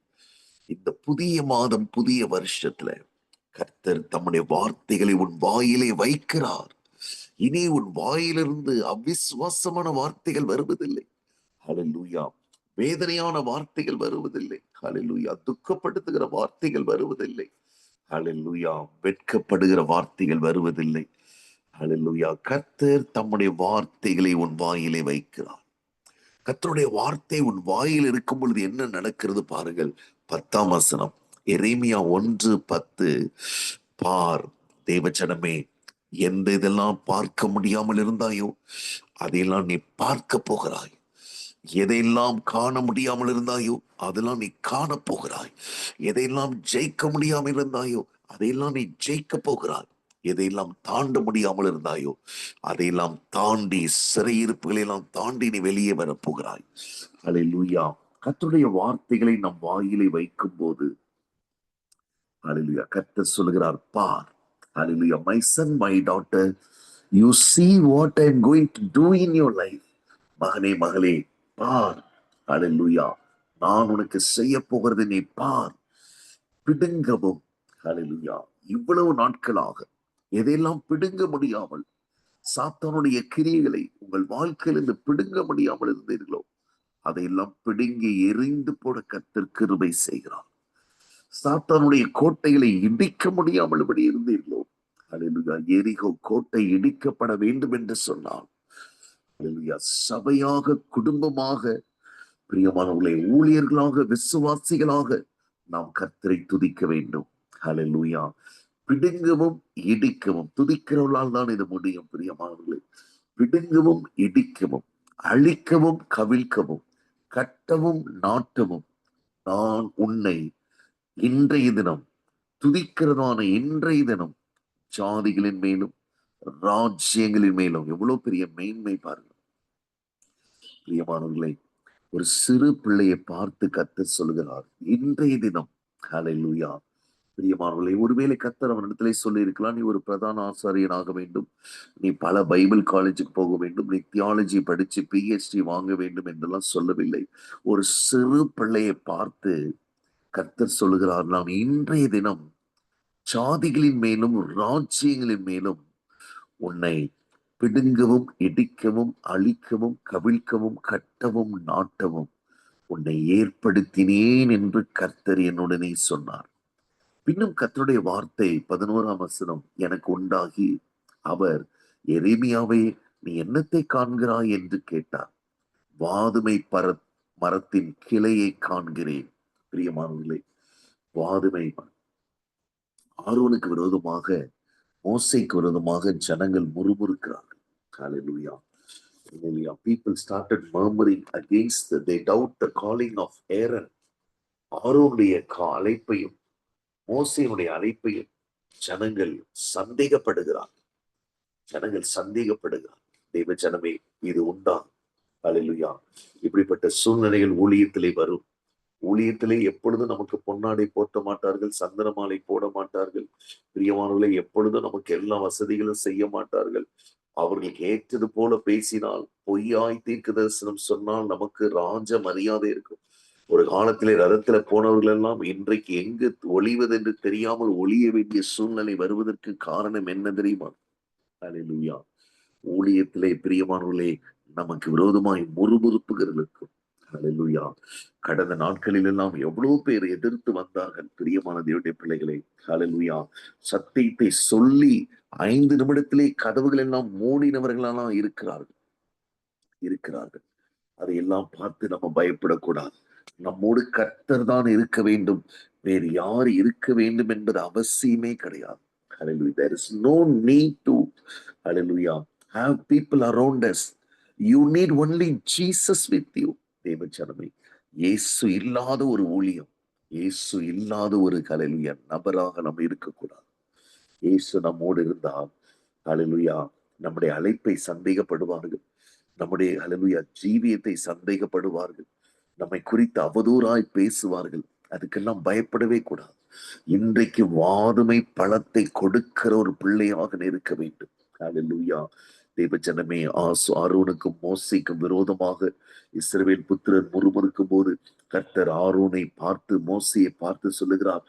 இந்த புதிய மாதம், புதிய வருஷத்துல கர்த்தர் தம்முடைய வார்த்தைகளை உன் வாயிலே வைக்கிறார். இனி உன் வாயிலிருந்து அவிசுவாசமான வார்த்தைகள் வருவதில்லை. ஹல்லேலூயா. வேதனையான வார்த்தைகள் வருவதில்லை. ஹல்லேலூயா. துக்கப்படுத்துகிற வார்த்தைகள் வருவதில்லை. ஹல்லேலூயா. வெட்கப்படுகிற வார்த்தைகள் வருவதில்லை. ஹல்லேலூயா. கர்த்தர் தம்முடைய வார்த்தைகளை உன் வாயிலே வைக்கிறார். கர்த்தருடைய வார்த்தை உன் வாயில் இருக்கும் பொழுது என்ன நடக்கிறது பாருங்கள். 10ஆம் வசனம், எரேமியா 1:10. பார் தேவச்சனமே, எந்த இதெல்லாம் பார்க்க முடியாமல் இருந்தாயோ அதையெல்லாம் நீ பார்க்க போகிறாய். எதையெல்லாம் காண முடியாமல் இருந்தாயோ அதெல்லாம் நீ காண போகிறாய். எதையெல்லாம் ஜெயிக்க முடியாமல் இருந்தாயோ அதையெல்லாம் நீ ஜெயிக்க போகிறாய். எதையெல்லாம் தாண்ட முடியாமல் இருந்தாயோ அதையெல்லாம் தாண்டி, சிறையிருப்புகளை எல்லாம் தாண்டி நீ வெளியே வரப்போகிறாய். ஹல்லேலூயா. கர்த்தருடைய வார்த்தைகளை நம் வாயிலை வைக்கும் போது, ஹல்லேலூயா, கர்த்தர் சொல்லுகிறார், பார், hallelujah, my son, my daughter, you see what I am going to do in your life. மகனே, மகளே, பார், ஹல்லேலூயா, நான் உனக்கு செய்ய போகிறது நீ பார். பிடுங்கவும், ஹல்லேலூயா, இவ்வளவு நாட்களாக எதையெல்லாம் பிடுங்க முடியாமல், சாத்தானுடைய கிரியைகளை உங்கள் வாழ்க்கையிலிருந்து பிடுங்க முடியாமல் இருந்தீர்களோ அதையெல்லாம் பிடுங்கி எரிந்து போட கர்த்தர் கிருபை செய்கிறார். சாத்தானுடைய கோட்டைகளை இடிக்க முடியாமல் இப்படி இருந்தீர்களோ, ஹல்லேலூயா, எரிகோ கோட்டை இடிக்கப்பட வேண்டும் என்று சொன்னார். ஹல்லேலூயா. சபையாக, குடும்பமாக, பிரியமானவர்களை, ஊழியர்களாக, விசுவாசிகளாக நாம் கர்த்தரை துதிக்க வேண்டும். ஹல்லேலூயா. பிடுங்கவும் இடிக்கவும், துதிக்கிறவர்களால் தான் இது முடியும். பிரியமானவர்களே, பிடுங்கவும் இடிக்கவும், அழிக்கவும் கவிழ்க்கவும், கட்டவும் நாட்டவும் நான் உன்னை இன்றைய தினம், துதிக்கிறதான இன்றைய தினம், ஜாதிகளின் மேலும் ராஜ்யங்களின் மேலும், எவ்வளவு பெரிய மேன்மை பாருங்க. பிரியமானவர்களை, ஒரு சிறு பிள்ளையை பார்த்து கர்த்தர் சொல்லுகிறார், இன்றைய தினம். ஹல்லேலூயா. பிரியமானவர்களை, ஒருவேளை கர்த்தர் அவனிடத்திலே சொல்லி இருக்கலாம், நீ ஒரு பிரதான ஆசாரியனாக வேண்டும், நீ பல பைபிள் காலேஜுக்கு போக வேண்டும், நீ தியாலஜி படிச்சு PhD வாங்க வேண்டும் என்றெல்லாம் சொல்லவில்லை. ஒரு சிறு பிள்ளையை பார்த்து கர்த்தர் சொல்லுகிறார், நான் இன்றைய தினம் சாதிகளின் மேலும் ராஜ்யங்களின் மேலும் உன்னை பிடுங்கவும் இடிக்கவும் அழிக்கவும் கவிழ்க்கவும் கட்டவும் நாட்டவும் உன்னை ஏற்படுத்தினேன் என்று கர்த்தர் என்னுடனே சொன்னார். பின்னும் கர்த்தருடைய வார்த்தை 11ஆம் வசனம் எனக்கு உண்டாகி, அவர், எரேமியாவே, நீ என்னத்தை காண்கிறாய் என்று கேட்டார். வாதுமை மரத்தின் கிளையை காண்கிறேன். பிரியமானவர்களே, வாதுமை ஆரோனுக்கு விரோதமாக, மோசேக்கு விரோதமாக ஜனங்கள் முறுமுறுக்கிறார்கள். ஹல்லேலூயா. Hallelujah. People started murmuring against they doubt the calling of Aaron. ஆரோனுடைய அழைப்பையும் மோசேயுடைய அழைப்பையும் ஜனங்கள் சந்தேகப்படுகிறார். தெய்வ ஜனமே, இது உண்டா? ஹல்லேலூயா. இப்படிப்பட்ட சூழ்நிலைகள் ஊழியத்திலே வரும். ஊழியத்திலே எப்பொழுதும் நமக்கு பொன்னாடை போட்ட மாட்டார்கள், சந்தன மாலை போட மாட்டார்கள். பிரியமானவர்களை, எப்பொழுதும் நமக்கு எல்லா வசதிகளும் செய்ய மாட்டார்கள். அவர்களுக்கு ஏற்றது போல பேசினால், பொய்யாய் தீர்க்க தரிசனம் சொன்னால் நமக்கு ராஜ மரியாதை இருக்கும். ஒரு காலத்திலே ரதத்துல போனவர்கள் எல்லாம் இன்றைக்கு எங்கு ஒளிவது என்று தெரியாமல் ஒளிய வேண்டிய சூழ்நிலை வருவதற்கு காரணம் என்ன தெரியுமா? ஹல்லேலூயா. ஊழியத்திலே பிரியமானவர்களே, நமக்கு விரோதமாய் முறுமுறுப்புகளுக்கும், ஹல்லேலூயா, கடந்த நாட்களில் எல்லாம் எவ்வளவு பேர் எதிர்த்து வந்தார்கள். பிரியமான தேவனுடைய பிள்ளைகளே, ஹல்லேலூயா, சத்தியத்தை சொல்லி 5 நிமிடத்திலே கதவுகள் எல்லாம் மூடினவர்களெல்லாம் இருக்கிறார்கள். அதையெல்லாம் பார்த்து நம்ம பயப்படக்கூடாது. நம்மோடு கர்த்தர் தான் இருக்க வேண்டும், வேறு யார் இருக்க வேண்டும் என்பது அவசியமே கிடையாது. Hallelujah. There is no need to, hallelujah, have people around us. You need only Jesus with you. தேவச்சனமே, இயேசு இல்லாத ஒரு ஊழியம், இயேசு இல்லாத ஒரு ஹalleluya நபராக நம்ம இருக்கக்கூடாது. இயேசு நம்மோடு இருந்தால் ஹalleluya நம்முடைய அழைப்பை சந்தேகப்படுவார்கள், நம்முடைய ஹalleluya ஜீவியத்தை சந்தேகப்படுவார்கள், நம்மை குறித்து அவதூறாய் பேசுவார்கள். அதுக்கெல்லாம் பயப்படவே கூடாது. இன்றைக்கு வாதுமை பழத்தை கொடுக்கிற ஒரு பிள்ளையாக இருக்க வேண்டும். ஹalleluya. தேவஜனமே, ஆரோனுக்கும் மோசேக்கும் விரோதமாக இஸ்ரவேல் புத்திரர் முறுமுறுக்கும் போது கர்த்தர் ஆரோனை பார்த்து மோசையை பார்த்து சொல்லுகிறார்,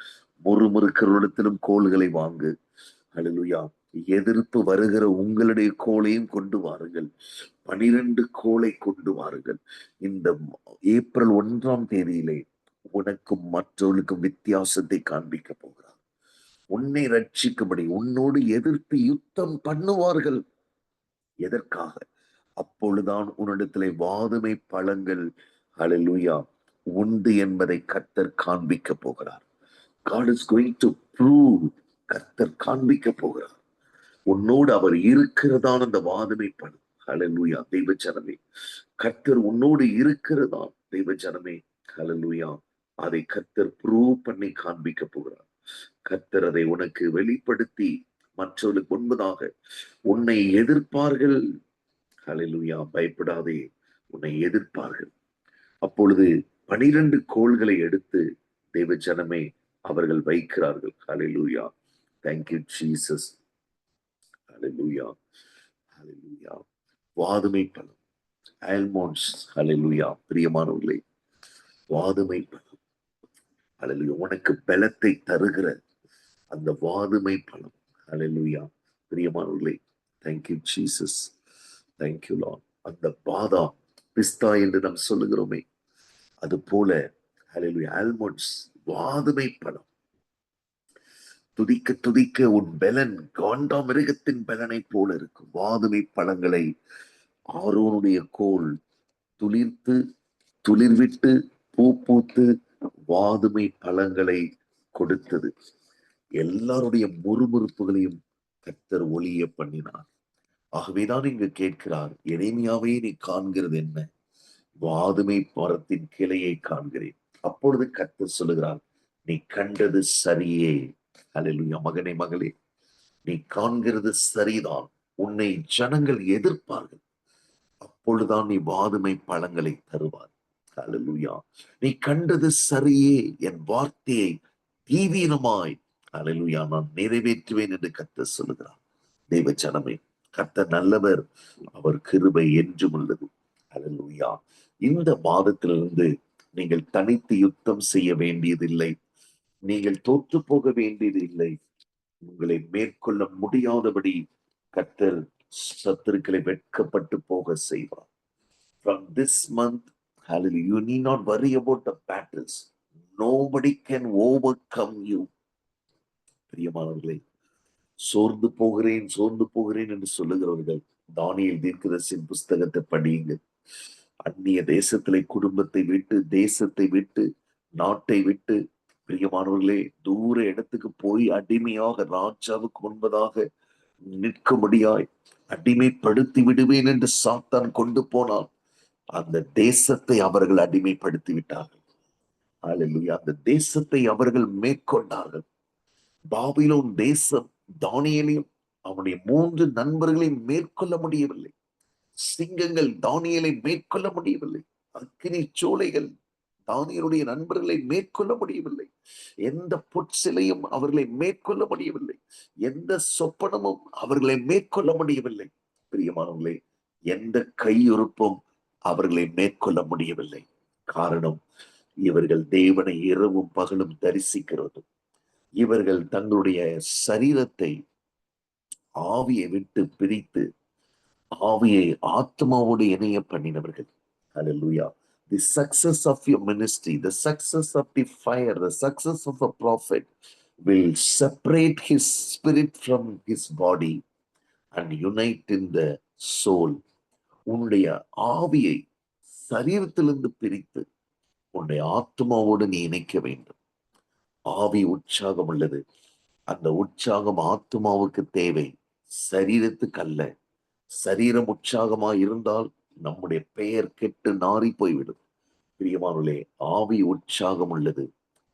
முறுமுறுக்கிறவரிடத்திலும் கோள்களை வாங்கு. ஹalleluya. எதிர்ப்பு வருகிற உங்களுடைய கோளையும் கொண்டு வாருங்கள். 12 கோளை கொண்டு வாருங்கள். இந்த ஏப்ரல் 1ஆம் தேதியிலே உனக்கும் மற்றவர்களுக்கும் வித்தியாசத்தை காண்பிக்க போகிறார். உன்னை ரட்சிக்கும்படி உன்னோடு எதிர்த்து யுத்தம் பண்ணுவார்கள். எதற்காக? அப்பொழுதுதான் உன்னிடத்திலே வாதுமை பழங்கள் ஹalleluya உண்டு என்பதை கர்த்தர் காண்பிக்க போகிறார். God is going to prove. கர்த்தர் காண்பிக்க போகிறார். உன்னோடு அவர் இருக்கிறதான் அந்த வாதுமை பழம். ஹalleluya. தெய்வஜனமே, கர்த்தர் உன்னோடு இருக்கிறதான். தெய்வஜனமே, ஹalleluya. அதை கர்த்தர் ப்ரூவ் பண்ணி காண்பிக்க போகிறார். கர்த்தர் அதை உனக்கு வெளிப்படுத்தி மற்றவர்களுக்கு முன்பதாக உன்னை எதிர்ப்பார்கள். ஹalleluya. பயப்படாதே, உன்னை எதிர்ப்பார்கள். அப்பொழுது 12 கோள்களை எடுத்து தேவஜனமே அவர்கள் வைக்கிறார்கள். ஹalleluya. Thank you Jesus. ஹalleluya. ஹalleluya. வாதுமை பழம், ஆல்மண்ட்ஸ். ஹalleluya. பிரியமானவர்களே, வாதுமை பழம், ஹalleluya, உனக்கு பலத்தை தருகிற அந்த வாதுமை பழம். ஹalleluya. பிரியமானவர்களே, thank you Jesus. Thank you Lord. அந்த பாதாம், பிஸ்தா என்று நாம் சொல்லுகிறோமே, அது போல ஹalleluya ஆல்மண்ட்ஸ், வாதுமை பழம். துதிக்க துதிக்க உன் பலன் காண்டாமிருகத்தின் பலனை போல இருக்கும். வாதுமை பழங்களை ஆரோனுடைய கோல் துளிர்த்து துளிர்விட்டு பூ பூத்து வாதுமை பழங்களை கொடுத்தது. எல்லாருடைய முறுமுறுப்புகளையும் கர்த்தர் ஒளிய பண்ணினார். ஆகவேதான் இங்கு கேட்கிறார், எரேமியாவே நீ காண்கிறது என்ன? வாதுமை மரத்தின் கிளையை காண்கிறேன். அப்பொழுது கர்த்தர் சொல்லுகிறார், நீ கண்டது சரியே. ஹalleluya. மகனே, மகளே, நீ காண்கிறது சரிதான். உன்னை ஜனங்கள் எதிர்ப்பார்கள், அப்பொழுதுதான் நீ வாதுமை பழங்களை தருவார். ஹalleluya. நீ கண்டது சரியே, என் வார்த்தையை தீவீனமாய் ஹalleluya நான் நிறைவேற்றுவேன் என்று கர்த்தர் சொல்லுகிறார். தெய்வ ஜனமே, கர்த்தர் நல்லவர், அவர் கிருபை என்றும் உள்ளது. ஹalleluya. இந்த மாதத்திலிருந்து நீங்கள் தனித்து யுத்தம் செய்ய வேண்டியதில்லை. நீங்கள் தோற்று போக வேண்டியதில்லை. உங்களை மேற்கொள்ள முடியாதபடி கர்த்தர் சத்துருக்களை வெட்கப்பட்டு போக செய்வார். From this month, hallelujah, you need not worry about the battles. Nobody can overcome you. பிரியமானவர்களே, சோர்ந்து போகிறேன் என்று சொல்லுகிறவர்கள் தானியேல் தீர்க்கதரிசியின் புஸ்தகத்தை படியுங்கள். அந்நிய தேசத்திலே குடும்பத்தை விட்டு, தேசத்தை விட்டு, நாட்டை விட்டு, பிரியமானவர்களே, தூர இடத்துக்கு போய் அடிமையாக ராஜாவுக்கு முன்பதாக நிற்கும்படியாய் அடிமைப்படுத்தி விடுவேன் என்று சாத்தான் கொண்டு போனால் அந்த தேசத்தை அவர்கள் அடிமைப்படுத்தி விட்டார்கள். ஹalleluya. அந்த தேசத்தை அவர்கள் மேற்கொண்டார்கள். பாபிலோன் தேசம் தானியேலையும் அவனுடைய 3 நண்பர்களையும் மேற்கொள்ள முடியவில்லை. சிங்கங்கள் தானியேலை மேற்கொள்ள முடியவில்லை. அக்கினி சூளைகள் தானியேலுடைய நண்பர்களை மேற்கொள்ள முடியவில்லை. எந்த பொற்சிலையும் அவர்களை மேற்கொள்ள முடியவில்லை. எந்த சொப்பனமும் அவர்களை மேற்கொள்ள முடியவில்லை. பிரியமானவர்களே, எந்த கையொறுப்பும் அவர்களை மேற்கொள்ள முடியவில்லை. காரணம், இவர்கள் தேவனை இரவும் பகலும் தரிசிக்கிறது. இவர்கள் தங்களுடைய சரீரத்தை ஆவியை விட்டு பிரித்து ஆவியை ஆத்மாவோடு இணைய பண்ணினவர்கள். ஹalleluya. The success of your ministry, the success of the fire, the success of a prophet will separate his spirit from his body and unite in the soul. உன்னுடைய ஆவியை சரீரத்திலிருந்து பிரித்து உன்னுடைய ஆத்மாவோடு நீ இணைக்க வேண்டும். ஆவி உற்சாகம் உள்ளது. அந்த உற்சாகம் ஆத்மாவுக்கு தேவை, சரீரத்துக்கு அல்ல. சரீரம் உற்சாகமா இருந்தால் நம்முடைய பெயர் கெட்டு நாறி போய்விடும். பிரியமானவர்களே, ஆவி உற்சாகம் உள்ளது.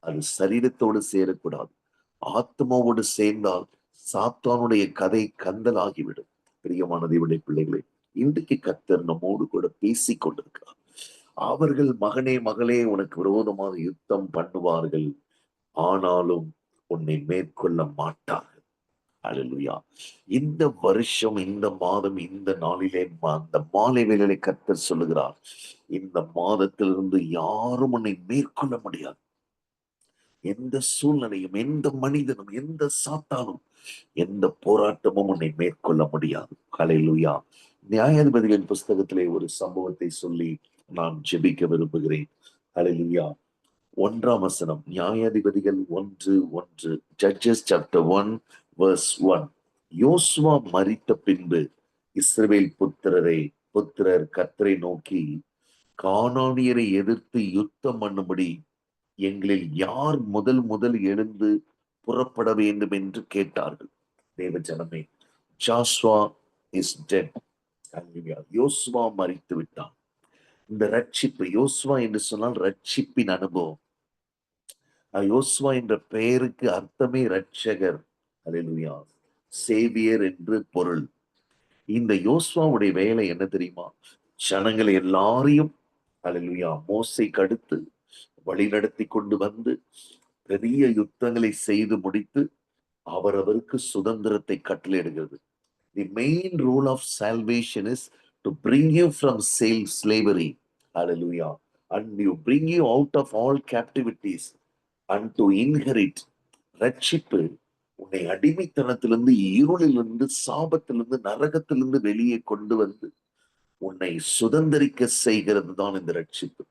அது சரீரத்தோடு சேரக்கூடாது. ஆத்மாவோடு சேர்ந்தால் சாத்தானுடைய கதை கந்தல் ஆகிவிடும். பிரியமான தேவனுடைய பிள்ளைகளே, இன்றைக்கு கர்த்தர் நம்மோடு கூட பேசிக் கொண்டிருக்கிறார். அவர்கள் மகனே மகளே உனக்கு விரோதமாக யுத்தம் பண்ணுவார்கள், ஆனாலும் உன்னை மேற்கொள்ள மாட்டார்கள். அல்லேலூயா. இந்த வருஷம், இந்த மாதம், இந்த நாளிலே, அந்த மாலை வேளையிலே கர்த்தர் சொல்லுகிறார், இந்த மாதத்திலிருந்து யாரும் உன்னை மேற்கொள்ள முடியாது. எந்த சூழ்நிலையும், எந்த மனிதனும், எந்த சாத்தானும், எந்த போராட்டமும் உன்னை மேற்கொள்ள முடியாது. அல்லேலூயா. நியாயாதிபதிகளின் புஸ்தகத்திலே ஒரு சம்பவத்தை சொல்லி நான் ஜெபிக்க விரும்புகிறேன். அல்லேலூயா. 1ஆம் வசனம், நியாயாதிபதிகள் 1:1, Judges chapter 1 verse 1. யோசுவா மரித்த பின்பு இஸ்ரவேல் புத்திரர் கர்த்தரை நோக்கி, கானானியரை எதிர்த்து யுத்தம் பண்ணும்படி எங்களில் யார் முதல் எழுந்து புறப்பட வேண்டும் என்று கேட்டார்கள். தேவ ஜனமே, ஜாஸ்வா இஸ் டெட். யோசுவா மரித்து விட்டான். இந்த ரட்சிப்பு, யோசுவா என்று சொன்னால் ரட்சிப்பின் அனுபவம். யோசுவா என்ற பெயருக்கு அர்த்தமே ரட்சகர். அல்லேலூயா, சேவியர் என்று பொருள். இந்த யோசுவாவுடைய வேலை என்ன தெரியுமா? ஜனங்களை எல்லாரையும் அல்லேலூயா மோசைக்கு அடுத்து வழிநடத்தி கொண்டு வந்து பெரிய யுத்தங்களை செய்து முடித்து அவரவருக்கு சுதந்திரத்தை கட்டளையிடுகிறது. The main role of salvation is to bring you from slavery. Hallelujah. And you bring you out of all captivities and to inherit. ரட்சிப்பு உன்னை அடிமைத்தனத்திலிருந்து, இருளிலிருந்து, சாபத்திலிருந்து, நரகத்திலிருந்து வெளியே கொண்டு வந்து உன்னை சுதந்திரிக்க செய்கிறது தான் இந்த ரட்சிப்பு.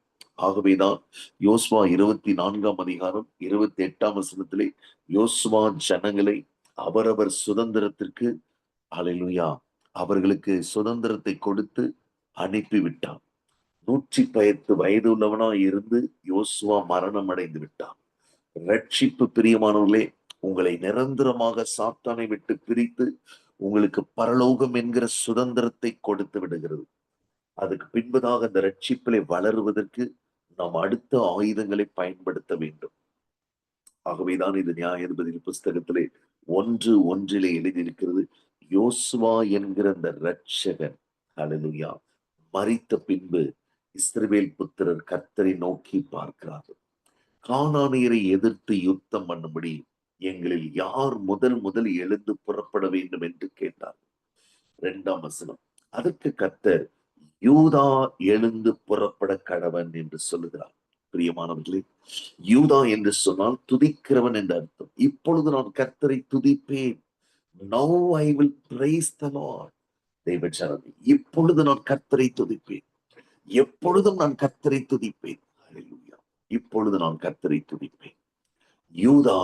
ஆகவேதான் யோசுவா 24ஆம் அதிகாரம் 28ஆம் வசனத்திலே யோசுவா ஜனங்களை அவரவர் சுதந்திரத்திற்கு, அல்லேலூயா, அவர்களுக்கு சுதந்திரத்தை கொடுத்து அனுப்பிவிட்டான். 110 வயது உள்ளவனா இருந்து யோசுவா மரணம் அடைந்து விட்டான். ரட்சிப்பு, பிரியமானவர்களே, உங்களை நிரந்தரமாக சாத்தானை விட்டு பிரித்து உங்களுக்கு பரலோகம் என்கிற சுதந்திரத்தை கொடுத்து விடுகிறது. அதுக்கு பின்பதாக அந்த ரட்சிப்பிலே வளருவதற்கு நாம் அடுத்த ஆயுதங்களை பயன்படுத்த வேண்டும். ஆகவேதான் இது நியாயாதிபதிகள் புஸ்தகத்திலே 1:1 எழுதியிருக்கிறது, யோசுவா என்கிற அந்த ரட்சகன், அல்லேலூயா, மரித்த பின்பு இஸ்ரவேல் புத்திரர் கர்த்தரை நோக்கி பார்க்கிறார்கள். கானானியரை எதிர்த்து யுத்தம் பண்ணும்படி எங்களில் யார் முதல் எழுந்து புறப்பட வேண்டும் என்று கேட்டார். 2ஆம் வசனம், அதற்கு கர்த்தர், யூதா எழுந்து புறப்பட கடவன் என்று சொல்லுகிறார். பிரியமானவர்களே, யூதா என்று சொன்னால் துதிக்கிறவன் என்று அர்த்தம். இப்பொழுது நான் கர்த்தரை துதிப்பேன். Now I will praise the Lord. தேவ ஜனமே, இப்பொழுது நான் கர்த்தரை துதிப்பேன். எப்பொழுதும் நான் கர்த்தரை துதிப்பேன். அல்லேலூயா. இப்பொழுது நான் கர்த்தரை துதிப்பேன். யூதா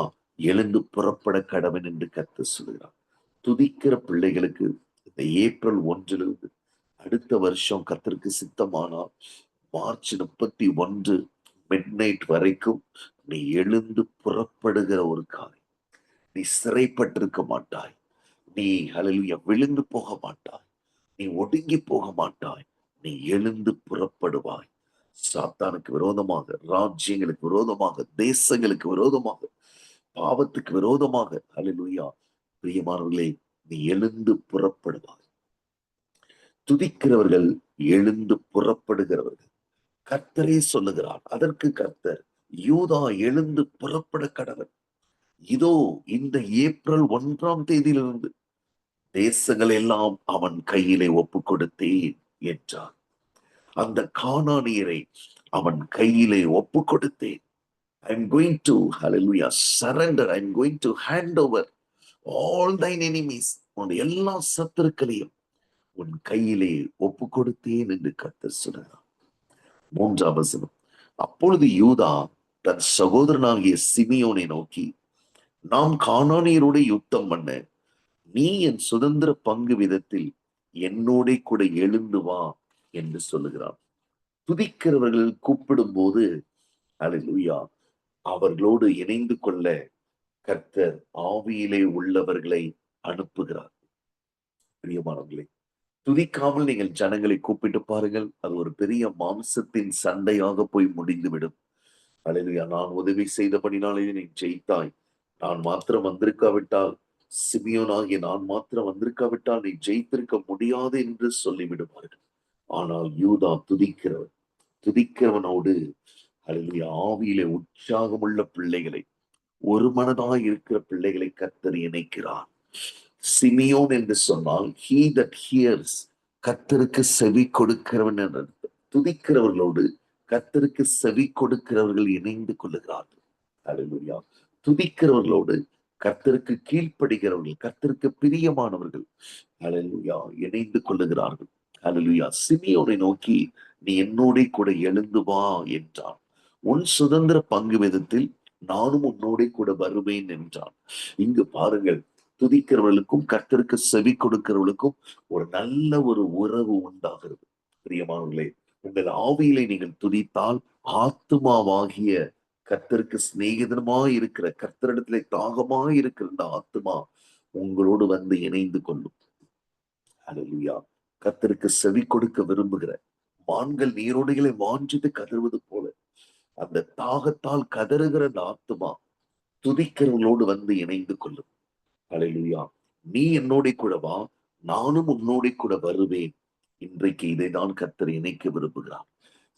எழுந்து புறப்பட கடவன் என்று கர்த்தர் சொல்கிறார். துதிக்கிற பிள்ளைகளுக்கு இந்த ஏப்ரல் 1 அடுத்த வருஷம் கர்த்தருக்கு சித்தமானால் மார்ச் 31 மிட்நைட் வரைக்கும் நீ எழுந்து புறப்படுகிற ஒரு காரியம். நீ சிறைப்பட்டிருக்க மாட்டாய். நீ அல்லேலூயா விழுந்து போக மாட்டாய். நீ ஒடுங்கி போக மாட்டாய். நீ எழுந்து புறப்படுவாய். சாத்தானுக்கு விரோதமாக, ராஜ்யங்களுக்கு விரோதமாக, தேசங்களுக்கு விரோதமாக, பாவத்துக்கு விரோதமாக, அல்லேலூயா, பிரியமானவர்களே, நீ எழுந்து புறப்படுவாய். துதிக்கிறவர்கள் எழுந்து புறப்படுகிறவர்கள். கர்த்தரே சொல்லுகிறார். அதற்கு கர்த்தர், யூதா எழுந்து புறப்பட கடவன். இதோ இந்த ஏப்ரல் 1ஆம் தேதியிலிருந்து தேசங்கள் எல்லாம் அவன் கையிலே ஒப்பு கொடுத்தேன் என்றார். அந்த கானானியரை அவன் கையிலே ஒப்பு கொடுத்தேன். I'm going to, hallelujah, surrender. I'm going to hand over all thine enemies. உன்னுடைய எல்லா சத்துருக்களையும் உன் கையிலே ஒப்பு கொடுத்தேன் என்று கர்த்தர் சொல்கிறார். 3ஆம் வசனம், அப்பொழுது யூதா தன் சகோதரனாகிய சிமியோனை நோக்கி, நாம் கானானியரோட யுத்தம் பண்ண நீ என் சுதந்திர பங்கு விதத்தில் என்னோட கூட எழுந்து வா என்று சொல்லுகிறார். துதிக்கிறவர்கள் கூப்பிடும் போது அல்லேலூயா அவர்களோடு இணைந்து கொள்ள கர்த்தர் ஆவியிலே உள்ளவர்களை அனுப்புகிறார். பிரியமானவர்களே, துதிக்காமல் நீங்கள் ஜனங்களை கூப்பிட்டு பாருங்கள், அது ஒரு பெரிய மாம்சத்தின் சண்டையாக போய் முடிந்துவிடும். அல்லேலூயா. நான் உதவி செய்தபடினாலே நீ ஜெயித்தாய், நான் மாத்திரம் வந்திருக்காவிட்டால், சிமியோனாகிய நான் மாத்திரம் வந்திருக்காவிட்டால் நீ ஜெயித்திருக்க முடியாது என்று சொல்லிவிடுவார்கள். ஆனால் யூதா துதிக்கிறவன், துதிக்கிறவனோடு அல்லேலூயா ஆவியிலே உற்சாகமுள்ள பிள்ளைகளை, ஒரு மனதாய் இருக்கிற பிள்ளைகளை கர்த்தர் இணைக்கிறார். சிமியோன் என்று சொன்னால் he that hears, கர்த்தருக்கு செவி கொடுக்கிறவன் என்று அர்த்தம். துதிக்கிறவர்களோடு கர்த்தருக்கு செவி கொடுக்கிறவர்கள் இணைந்து கொள்ளுகிறார்கள். அல்லேலூயா. துதிக்கிறவர்களோடு கர்த்தருக்கு கீழ்ப்படுகிறவர்கள், கர்த்தருக்கு பிரியமானவர்கள் அல்லேலூயா இணைந்து கொள்ளுகிறார்கள். அல்லேலூயா. சிமியோனை நோக்கி நீ என்னோட கூட எழுந்து வா என்றான். உன் சுதந்திர பங்கு விதத்தில் நானும் உன்னோட கூட வருவேன் என்றான். இங்கு பாருங்கள், துதிக்கிறவர்களுக்கும் கர்த்தருக்கு செவி கொடுக்கிறவர்களுக்கும் ஒரு நல்ல ஒரு உறவு உண்டாகிறது. பிரியமானவர்களே, உங்கள் ஆவியிலே நீங்கள் துதித்தால் ஆத்துமாவாகிய கர்த்தருக்கு சிநேகிதமாய் இருக்கிற, கர்த்தரிடத்திலே தாகமாய் இருக்கிற இந்த ஆத்துமா உங்களோடு வந்து இணைந்து கொள்ளும். அல்லேலூயா. கர்த்தருக்கு செவி கொடுக்க விரும்புகிற மான்கள் நீரோடைகளை வாஞ்சித்து கதறுவது போல அந்த தாகத்தால் கதறுகிற அந்த ஆத்துமா துதிக்கிறவர்களோடு வந்து இணைந்து கொள்ளும். அல்லேலூயா. நீ என்னோட கூட வா, நானும் உன்னோட கூட வருவேன். இன்றைக்கு இதைதான் கர்த்தர் இணைக்க விரும்புகிறார்.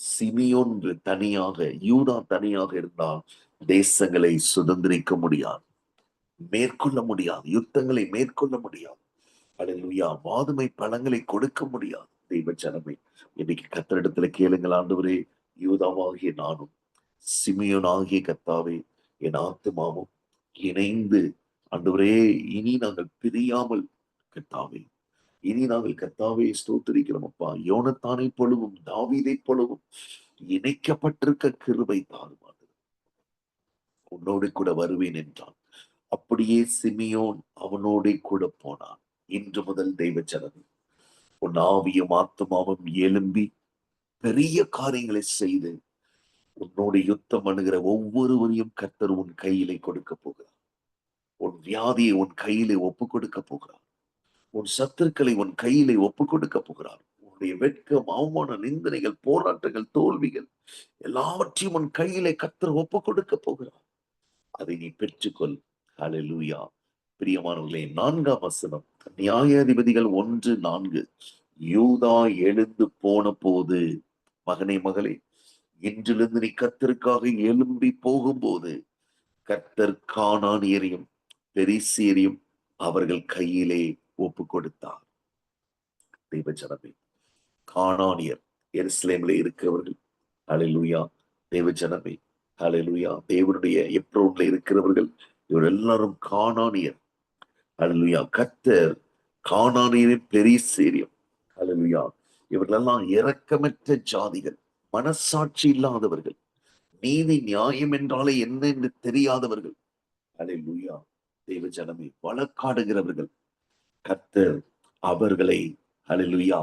சிமியோன் தனியாக, யூதா தனியாக இருந்தால் தேசங்களை சுதந்திரிக்க முடியாது, மேற்கொள்ள முடியாது, யுத்தங்களை மேற்கொள்ள முடியாது. அல்லேலூயா. வாதுமை பழங்களை கொடுக்க முடியாது. தெய்வ ஜனமே, இன்னைக்கு கர்த்தரிடத்துல கேளுங்கள், ஆண்டவரே, யூதாவாகிய நானும் சிமியோன் ஆகிய கர்த்தாவே என் ஆத்துமாவும் இணைந்து, ஆண்டவரே, இனி நாங்கள் பிரியாமல் கர்த்தாவே, இனி நாங்கள் கர்த்தாவே ஸ்தோத்திரிக்கிறோம் அப்பா. யோனத்தானை போலவும் தாவீதை போலவும் இணைக்கப்பட்டிருக்க கிருபை தாரும். உன்னோடு கூட வருவேன் என்றான். அப்படியே சிமியோன் அவனோட கூட போனான். இன்று முதல் தெய்வ ஜனமே, உன் ஆவியும் ஆத்துமாவும் எழும்பி பெரிய காரியங்களை செய்து உன்னோடு யுத்தம் அணுகிற ஒவ்வொருவரையும் கர்த்தர் உன் கையிலே கொடுக்க போகிறார். உன் வியாதியை உன் கையிலே ஒப்பு கொடுக்க போகிறார். உன் சத்துருக்களை உன் கையிலே ஒப்பு கொடுக்க போகிறார். உன்னுடைய வெட்கம், அவமான, நிந்தனைகள், போராட்டங்கள், தோல்விகள் எல்லாவற்றையும் உன் கையிலே கர்த்தர் ஒப்பு கொடுக்க போகிறார். அதை நீ பெற்றுக்கொள். ஹல்லேலூயா. பிரியமானவர்களே, 4ஆம் வசனம், நியாயாதிபதிகள் 1:4. யூதா எழுந்து போன போது, மகனே மகளே, இன்றிலிருந்து நீ கர்த்தருக்காக எழும்பி போகும்போது கர்த்தர் கானானியரையும் பெரிசியரையும் அவர்கள் கையிலே ஒப்பு கொடுத்தார். தெய்வ ஜனமே, கானானியர் எருசலேமிலே இருக்கிறவர்கள். ஹல்லேலூயா. தெய்வ ஜனமே, ஹல்லேலூயா. தேவனுடைய எப்ரோன்ல இருக்கிறவர்கள், இவர் எல்லாரும் கானானியர். ஹல்லேலூயா. கர்த்தர் கானானியரின் பெரிசியரையும், ஹல்லேலூயா, இவர்களெல்லாம் இரக்கமற்ற ஜாதிகள், மனசாட்சி இல்லாதவர்கள், நீதி நியாயம் என்றாலே என்ன என்று தெரியாதவர்கள். அல்லேலூயா. தெய்வ ஜனமே, வழக்காடுகிறவர்கள். கர்த்தர் அவர்களை, அல்லேலூயா,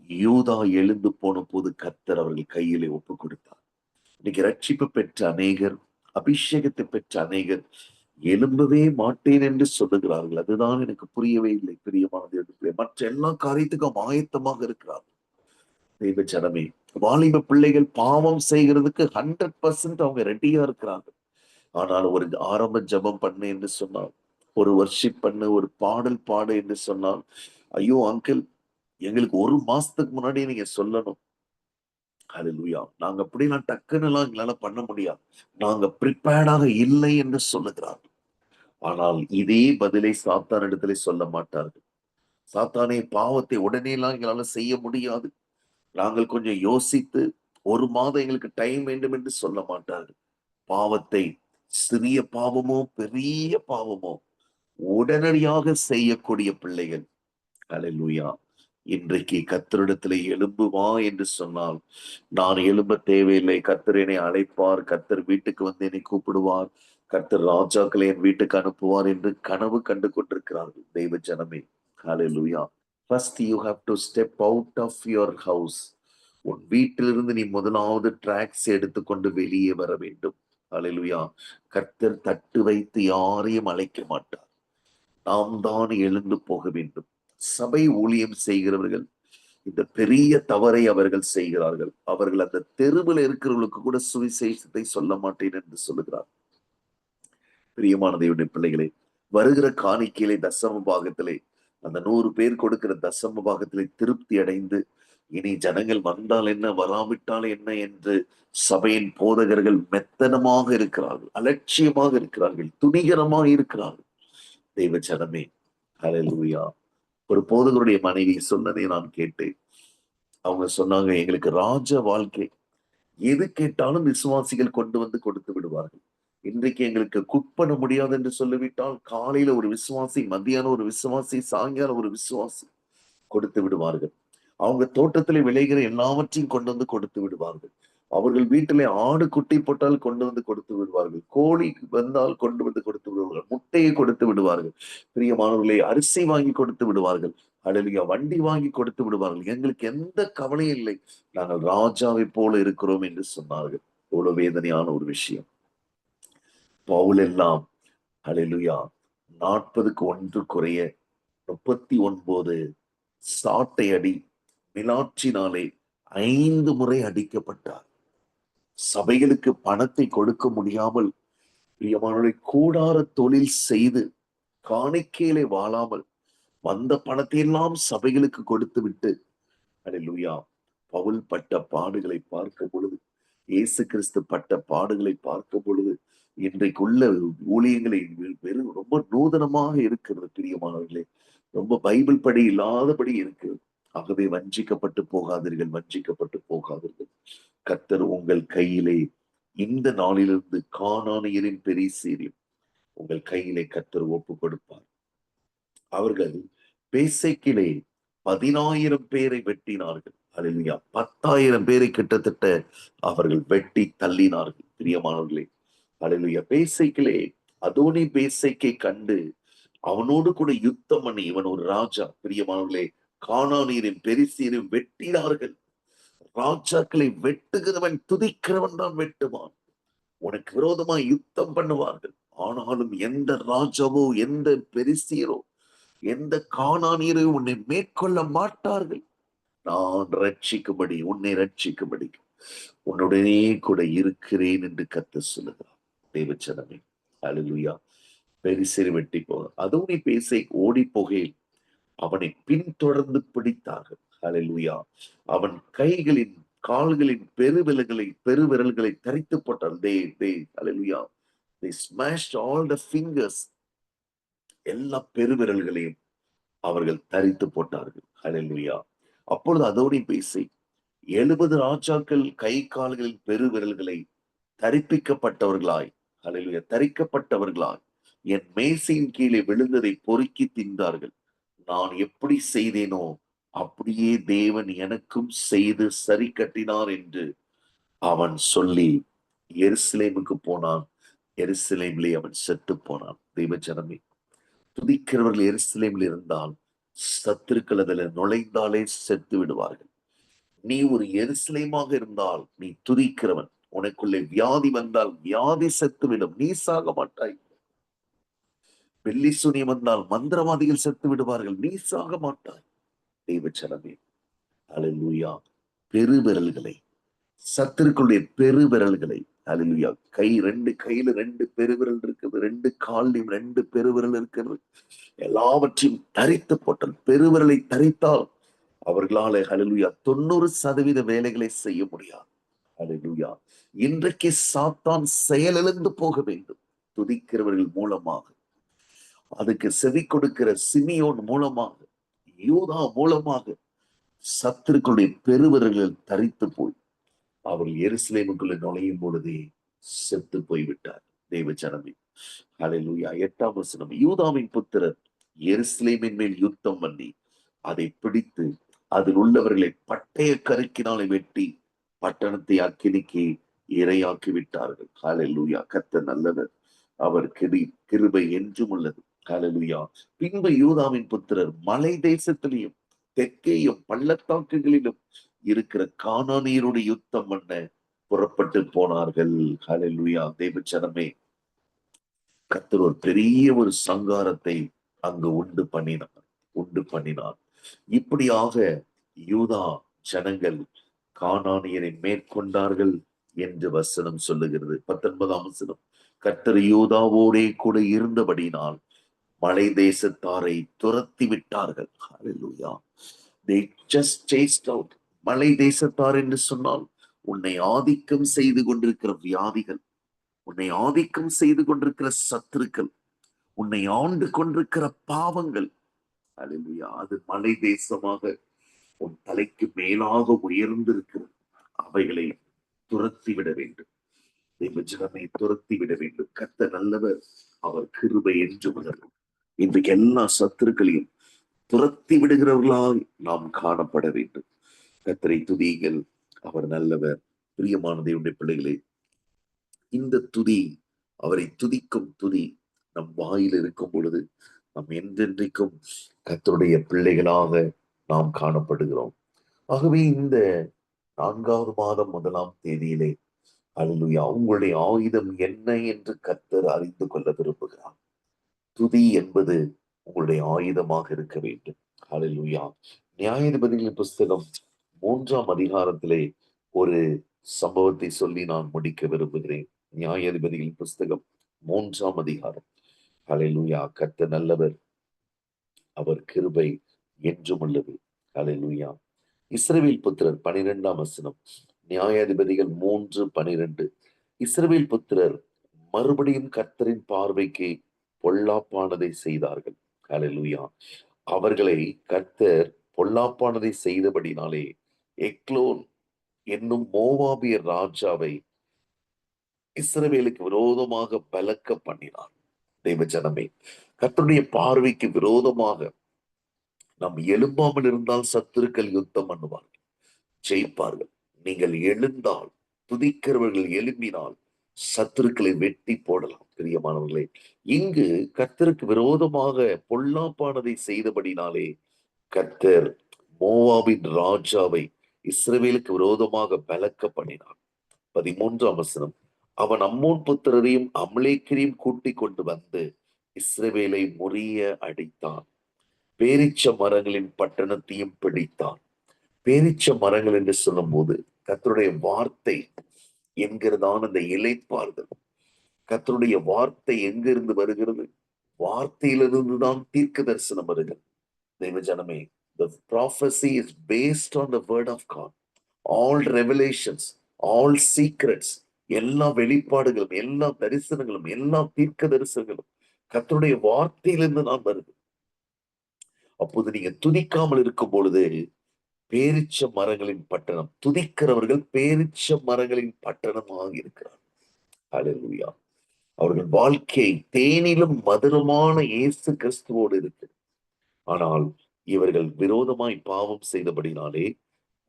யூதா எழுந்து போன போது கர்த்தர் அவர்கள் கையிலே ஒப்பு கொடுத்தார். இன்னைக்கு ரட்சிப்பு பெற்ற அநேகர், அபிஷேகத்தை பெற்ற அநேகர் எழும்பவே மாட்டேன் என்று சொல்லுகிறார்கள். அதுதான் எனக்கு புரியவே இல்லை. பிரியமானது, மற்ற எல்லா காரியத்துக்கும் ஆயத்தமாக இருக்கிறார். தெய்வ ஜனமே, வாலிப பிள்ளைகள் பாவம் செய்கிறதுக்கு 100% அவங்க ரெடியா இருக்கிறாங்க. ஆனால் ஒரு ஆரம்ப ஜெபம் பண்ணு என்று சொன்னால், ஒரு வர்ஷிப் பண்ணு, ஒரு பாடல் பாடு என்று சொன்னால், ஐயோ அங்கிள், எங்களுக்கு 1 மாசத்துக்கு முன்னாடி நீங்க சொல்லணும். ஹல்லேலூயா. நாங்க அப்படிலாம் டக்குன்னு எல்லாம் எங்களால பண்ண முடியாது, நாங்க ப்ரிப்பேர்டாக இல்லை என்று சொல்லுகிறார். ஆனால் இதே பதிலை சாத்தான் இடத்திலே சொல்ல மாட்டார்கள். சாத்தானே, பாவத்தை உடனே எல்லாம் எங்களால செய்ய முடியாது, நாங்கள் கொஞ்சம் யோசித்து 1 மாதம் எங்களுக்கு டைம் வேண்டும் என்று சொல்ல மாட்டார்கள். பாவத்தை, சிறிய பாவமோ பெரிய பாவமோ, உடனடியாக செய்யக்கூடிய பிள்ளைகள். ஹல்லேலூயா. இன்றைக்கு கர்த்தரிடத்திலே எழும்பு வா என்று சொன்னால், நான் எழும்ப தேவையில்லை, கர்த்தர் என்னை அழைப்பார், கர்த்தர் வீட்டுக்கு வந்து என்னை கூப்பிடுவார், கர்த்தர் ராஜாக்களை என் வீட்டுக்கு அனுப்புவார் என்று கனவு கண்டு கொண்டிருக்கிறார்கள் தெய்வ ஜனமே. ஹalleluya. First you have to step out of your house. உன் வீட்டிலிருந்து நீ முதலாவது டிராக்ஸ் எடுத்துக்கொண்டு வெளியே வர வேண்டும். ஹalleluya. கர்த்தர் தட்டு வைத்து யாரையும் அழைக்க மாட்டார். நாம் தான் எழுந்து போக வேண்டும். சபை ஊழியம் செய்கிறவர்கள் இந்த பெரிய தவறை அவர்கள் செய்கிறார்கள். அவர்கள் அந்த தெருவில் இருக்கிறவர்களுக்கு கூட சுவிசேஷத்தை சொல்ல மாட்டேன் என்று சொல்லுகிறார். பிரியமான தேவனுடைய பிள்ளைகளே, வருகிற காணிக்கையிலே தசம பாகத்திலே அந்த 100 பேர் கொடுக்கிற தசம பாகத்திலே திருப்தி அடைந்து இனி ஜனங்கள் வந்தால் என்ன வராவிட்டால் என்ன என்று சபையின் போதகர்கள் மெத்தனமாக இருக்கிறார்கள், அலட்சியமாக இருக்கிறார்கள், துணிகரமாக இருக்கிறார்கள். தெய்வ ஜனமே, ஹalleluya. ஒரு போதகருடைய மனைவி சொன்னதை நான் கேட்டேன். அவங்க சொன்னாங்க, எங்களுக்கு ராஜ வாழ்க்கை, எது கேட்டாலும் விசுவாசிகள் கொண்டு வந்து கொடுத்து விடுவார்கள். இன்றைக்கு எங்களுக்கு குக் பண்ண முடியாது என்று சொல்லிவிட்டால் காலையில ஒரு விசுவாசி, மத்தியானம் ஒரு விசுவாசி, சாயங்காலம் ஒரு விசுவாசி கொடுத்து விடுவார்கள். அவங்க தோட்டத்திலே விளைகிற எல்லாவற்றையும் கொண்டு வந்து கொடுத்து விடுவார்கள். அவர்கள் வீட்டிலே ஆடு குட்டி போட்டால் கொண்டு வந்து கொடுத்து விடுவார்கள். கோழி வந்தால் கொண்டு வந்து கொடுத்து விடுவார்கள். முட்டையை கொடுத்து விடுவார்கள். பிரியமானவர்களை அரிசி வாங்கி கொடுத்து விடுவார்கள். அல்லது வண்டி வாங்கி கொடுத்து விடுவார்கள். எங்களுக்கு எந்த கவலையும் இல்லை, நாங்கள் ராஜாவை போல இருக்கிறோம் என்று சொன்னார்கள். எவ்வளவு வேதனையான ஒரு விஷயம். பவுல் எல்லாம் ஹல்லேலூயா 40க்கு 1 குறைய 39 சாட்டை அடி மிலாற்றினாலே 5 முறை அடிக்கப்பட்டார். சபைகளுக்கு பணத்தை கொடுக்க முடியாமல் பிரியமானவர்களை கூடார தொழில் செய்து காணிக்கையிலே வாழாமல் வந்த பணத்தை எல்லாம் சபைகளுக்கு கொடுத்து விட்டு ஹல்லேலூயா பவுல் பட்ட பாடுகளை பார்க்கும் பொழுது, இயேசு கிறிஸ்து பட்ட பாடுகளை பார்க்கும் பொழுது இன்றைக்குள்ள ஊழியங்களை வெறும் ரொம்ப நூதனமாக இருக்கிறது. பிரியமானவர்களே, ரொம்ப பைபிள் படி இல்லாதபடி இருக்கு. ஆகவே வஞ்சிக்கப்பட்டு போகாதீர்கள், வஞ்சிக்கப்பட்டு போகாதீர்கள். கர்த்தர் உங்கள் கையிலே இந்த நாளிலிருந்து கானானியரின் பெரிசீரியும் உங்கள் கையிலே கர்த்தர் ஒப்பு கொடுப்பார். அவர்கள் பேசைக்கிலே 10,000 பேரை வெட்டினார்கள். அல்லேலூயா 10,000 பேரை கிட்டத்தட்ட அவர்கள் வெட்டி தள்ளினார்கள். பிரியமானவர்களே, அல்லேலூயா பேசைக்கிலே அதோனி பேசைக்கை கண்டு அவனோடு கூட யுத்தம் பண்ணி, இவன் ஒரு ராஜா. பிரியமானவர்களே, கானானியரின் பெரிசீரும் வெட்டினார்கள். ராஜாக்களை வெட்டுகிறவன் துதிக்கிறவன் தான் வெட்டுவான். உனக்கு விரோதமாய் யுத்தம் பண்ணுவார்கள். ஆனாலும் எந்த ராஜாவோ, எந்த பெரிசீரோ, எந்த கானானியரோ உன்னை மேற்கொள்ள மாட்டார்கள். நான் ரட்சிக்கும்படி, உன்னை ரட்சிக்கும்படி உன்னுடனே கூட இருக்கிறேன் என்று கர்த்தர் சொல்லுகிறார். தேவச்சனமே, அல்லேலூயா. பெரிசீர் வெட்டி போக அதோனி பேசை ஓடி போகையில் அவனை பின்தொடர்ந்து பிடித்தார்கள். அல்லேலூயா. அவன் கைகளின் கால்களின் பெருவிரல்களை தரித்து போட்டார். அல்லேலூயா. They smashed all the fingers. எல்லா பெருவிரல்களையும் அவர்கள் தரித்து போட்டார்கள். அல்லேலூயா. அப்பொழுது அதோனி பேசி 70 ராஜாக்கள் கை கால்களின் பெருவிரல்களை தரிப்பிக்கப்பட்டவர்களாய், அல்லேலூயா தரிக்கப்பட்டவர்களாய் என் மேசையின் கீழே விழுந்ததை பொறுக்கி தின்றார்கள். நான் எப்படி செய்தேனோ அப்படியே தேவன் எனக்கும் செய்து சரி கட்டினார் என்று அவன் சொல்லி எருசலேமுக்கு போனான். எருசலேமிலே அவன் செத்து போனான். தெய்வ ஜனமே, துதிக்கிறவர்கள் எருசலேமில் இருந்தால் சத்துருக்கள் அதில் நுழைந்தாலே செத்து விடுவார்கள். நீ ஒரு எருசலேமாக இருந்தால் நீ துதிக்கிறவன், உனக்குள்ளே வியாதி வந்தால் வியாதி செத்துவிடும், நீ சாக மாட்டாய். வெள்ளி சூனியம் வந்தால் மந்திரவாதிகள் செத்து விடுவார்கள், நீ சாக மாட்டாய். தெய்வ ஜனமே, அல்லேலூயா. பெருவிரல்களை, சத்துருக்களுடைய பெருவிரல்களை, அல்லேலூயா. ரெண்டு கையில 2 பெருவிரல் இருக்குது, 2 காலிலும் 2 பெருவிரல் இருக்கிறது. எல்லாவற்றையும் தரித்து போட்டால், பெருவிரலை தரித்தால் அவர்களால் அல்லேலூயா 90% வேலைகளை செய்ய முடியாது. அல்லேலூயா. இன்றைக்கு சாத்தான் செயலிழந்து போக வேண்டும். துதிக்கிறவர்கள் மூலமாக, அதுக்கு செவி கொடுக்கிற சிமியோன் மூலமாக, யூதா மூலமாக சத்துருக்களுடைய பெருவிரல்கள் தரித்து போய் அவர்கள் எருசலேமுக்குள்ள நுழையும் பொழுதே செத்து போய்விட்டார். தேவ ஜனமே, அல்லேலூயா. 8ஆம் வசனம். யூதாவின் புத்திரர் எருசலேமின் மேல் யுத்தம் பண்ணி அதை பிடித்து அதில் உள்ளவர்களை பட்டய கருக்கினாலே வெட்டி பட்டணத்தை அக்கினிக்கு இரையாக்கி விட்டார்கள். அல்லேலூயா. கர்த்தர் நல்லவர். அவர் கிருபை என்றும் உள்ளது. ஹalleluya. பின்பு யூதாவின் புத்திரர் மலை தேசத்திலையும் தெற்கேயும் பள்ளத்தாக்குகளிலும் இருக்கிற கானானியருடைய யுத்தம் பண்ண புறப்பட்டு போனார்கள். ஹalleluya. தேவச்சனமே, கர்த்தர் ஒரு பெரிய ஒரு சங்காரத்தை அங்கு உண்டு பண்ணினார். இப்படியாக யூதா ஜனங்கள் கானானியரை மேற்கொண்டார்கள் என்று வசனம் சொல்லுகிறது. 19ஆம் வசனம், கர்த்தர் யூதாவோடே கூட இருந்தபடினால் மலை தேசத்தாரை துரத்தி விட்டார்கள். ஹalleluya. They just chased out. மலை தேசத்தார் என்று சொன்னால் உன்னை ஆதிக்கம் செய்து கொண்டிருக்கிற வியாதிகள், உன்னை ஆதிக்கம் செய்து கொண்டிருக்கிற சத்துருக்கள், உன்னை ஆண்டு கொண்டிருக்கிற பாவங்கள், ஹalleluya, அது மலை தேசமாக உன் தலைக்கு மேலாக உயர்ந்திருக்கிறது. அவைகளை துரத்தி விட வேண்டும். தேவஜனமே, துரத்தி விட வேண்டும். கர்த்தர் நல்லவர், அவர் கிருபை என்று உள்ளது. இன்றைக்கு எல்லா சத்துருக்களையும் துரத்தி விடுகிறவர்களாய் நாம் காணப்பட வேண்டும். கர்த்தரை துதியுங்கள், அவர் நல்லவர். பிரியமான தேவனுடைய பிள்ளைகளே, இந்த துதி, அவரை துதிக்கும் துதி நம் வாயில் இருக்கும் பொழுது நாம் என்றென்றைக்கும் கர்த்தருடைய பிள்ளைகளாக நாம் காணப்படுகிறோம். ஆகவே இந்த 4வது மாதம் 1ஆம் தேதியிலே, ஹல்லேலூயா, உங்களுடைய ஆயுதம் என்ன என்று கர்த்தர் அறிந்து கொள்ள விரும்புகிறார். துதி என்பது உங்களுடைய ஆயுதமாக இருக்க வேண்டும். ஹல்லேலூயா. நியாயாதிபதிகளின் புஸ்தகம் 3ஆம் அதிகாரத்திலே ஒரு சம்பவத்தை சொல்லி நான் முடிக்க விரும்புகிறேன். நியாயாதிபதிகளின் புஸ்தகம் 3ஆம் அதிகாரம். ஹல்லேலூயா. கர்த்தர் நல்லவர், அவர் கிருபை என்றும் உள்ளது. ஹல்லேலூயா. இஸ்ரவேல் புத்திரர் 12ஆம் வசனம். நியாயாதிபதிகள் 3:12. இஸ்ரவேல் புத்திரர் மறுபடியும் கர்த்தரின் பார்வைக்கு பொல்லாப்பானதை செய்தார்கள். ஹல்லேலூயா. அவர்களை கர்த்தர் பொல்லாப்பானதை செய்தபடினாலே எக்லோன் என்னும் மோவாபிய ராஜாவை இஸ்ரவேலுக்கு விரோதமாக பலக்க பண்ணினார். தேவஜனமே, கர்த்தருடைய பார்வைக்கு விரோதமாக நாம் எழும்பாமல் இருந்தால் சத்துருக்கள் யுத்தம் பண்ணுவார்கள், ஜெயிப்பார்கள். நீங்கள் எழுந்தால், துதிக்கிறவர்கள் எழும்பினால் சத்துருக்களை வெட்டி போடலாம். பிரியமானவர்களே, இங்கு கர்த்தருக்கு விரோதமாக பொல்லாப்பானதை செய்தபடினாலே கர்த்தர் மோவாபின் ராஜாவை இஸ்ரவேலுக்கு விரோதமாக பலக்க பண்ணினார். 13ஆம் வசனம். அவன் அம்மோன் புத்திரரையும் அமலேக்கரையும் கூட்டிக் கொண்டு வந்து இஸ்ரவேலை முறிய அடித்தான். பேரிச்ச மரங்களின் பட்டணத்தையும் பிடித்தான். பேரிச்ச மரங்கள் என்று சொல்லும் போது கர்த்தருடைய வார்த்தை என்கிறதான அந்த இளைப்பாறுதல். கர்த்தருடைய வார்த்தை எங்கிருந்து வருகிறது? வார்த்தையிலிருந்து தான் தீர்க்க தரிசனம் வருகிறது. தேவஜனமே, the prophecy is based on the word of God. All revelations, all secrets, எல்லா வெளிப்பாடுகளும், எல்லா தரிசனங்களும், எல்லா தீர்க்க தரிசனங்களும் கர்த்தருடைய வார்த்தையிலிருந்து தான் வருது. அப்போது நீங்க துதிக்காமல் இருக்கும் பொழுது பேரிச்ச மரங்களின் பட்டணம், துதிக்கிறவர்கள் பேரிச்ச மரங்களின் பட்டணமாக இருக்கிறார். ஹல்லேலூயா. அவர்கள் வாழ்க்கை தேனிலும் மதுரமான இயேசு கிறிஸ்துவோடு இருக்கு. ஆனால் இவர்கள் விரோதமாய் பாவம் செய்தபடினாலே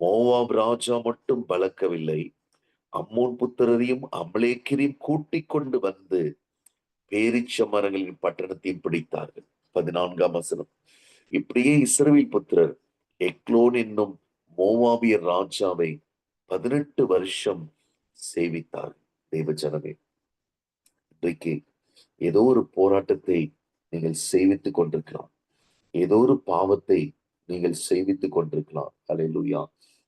மோவாப் ராஜா மட்டும் பலக்கவில்லை, அம்மோன் புத்திரரையும் அமலேக்கரையும் கூட்டிக் கொண்டு வந்து பேரிச்ச மரங்களின் பட்டணத்தையும் பிடித்தார்கள். 14ஆம் வசனம். இப்படியே இஸ்ரவேல் புத்திரர் எக்லோன் என்னும் மோவாபிய ராஜாவை 18 வருஷம் சேவித்தார். தேவஜனமே, இன்றைக்கு ஏதோ ஒரு போராட்டத்தை நீங்கள் சேவித்துக் கொண்டிருக்கலாம். ஏதோ ஒரு பாவத்தை நீங்கள் சேவித்துக் கொண்டிருக்கலாம். ஹல்லேலூயா.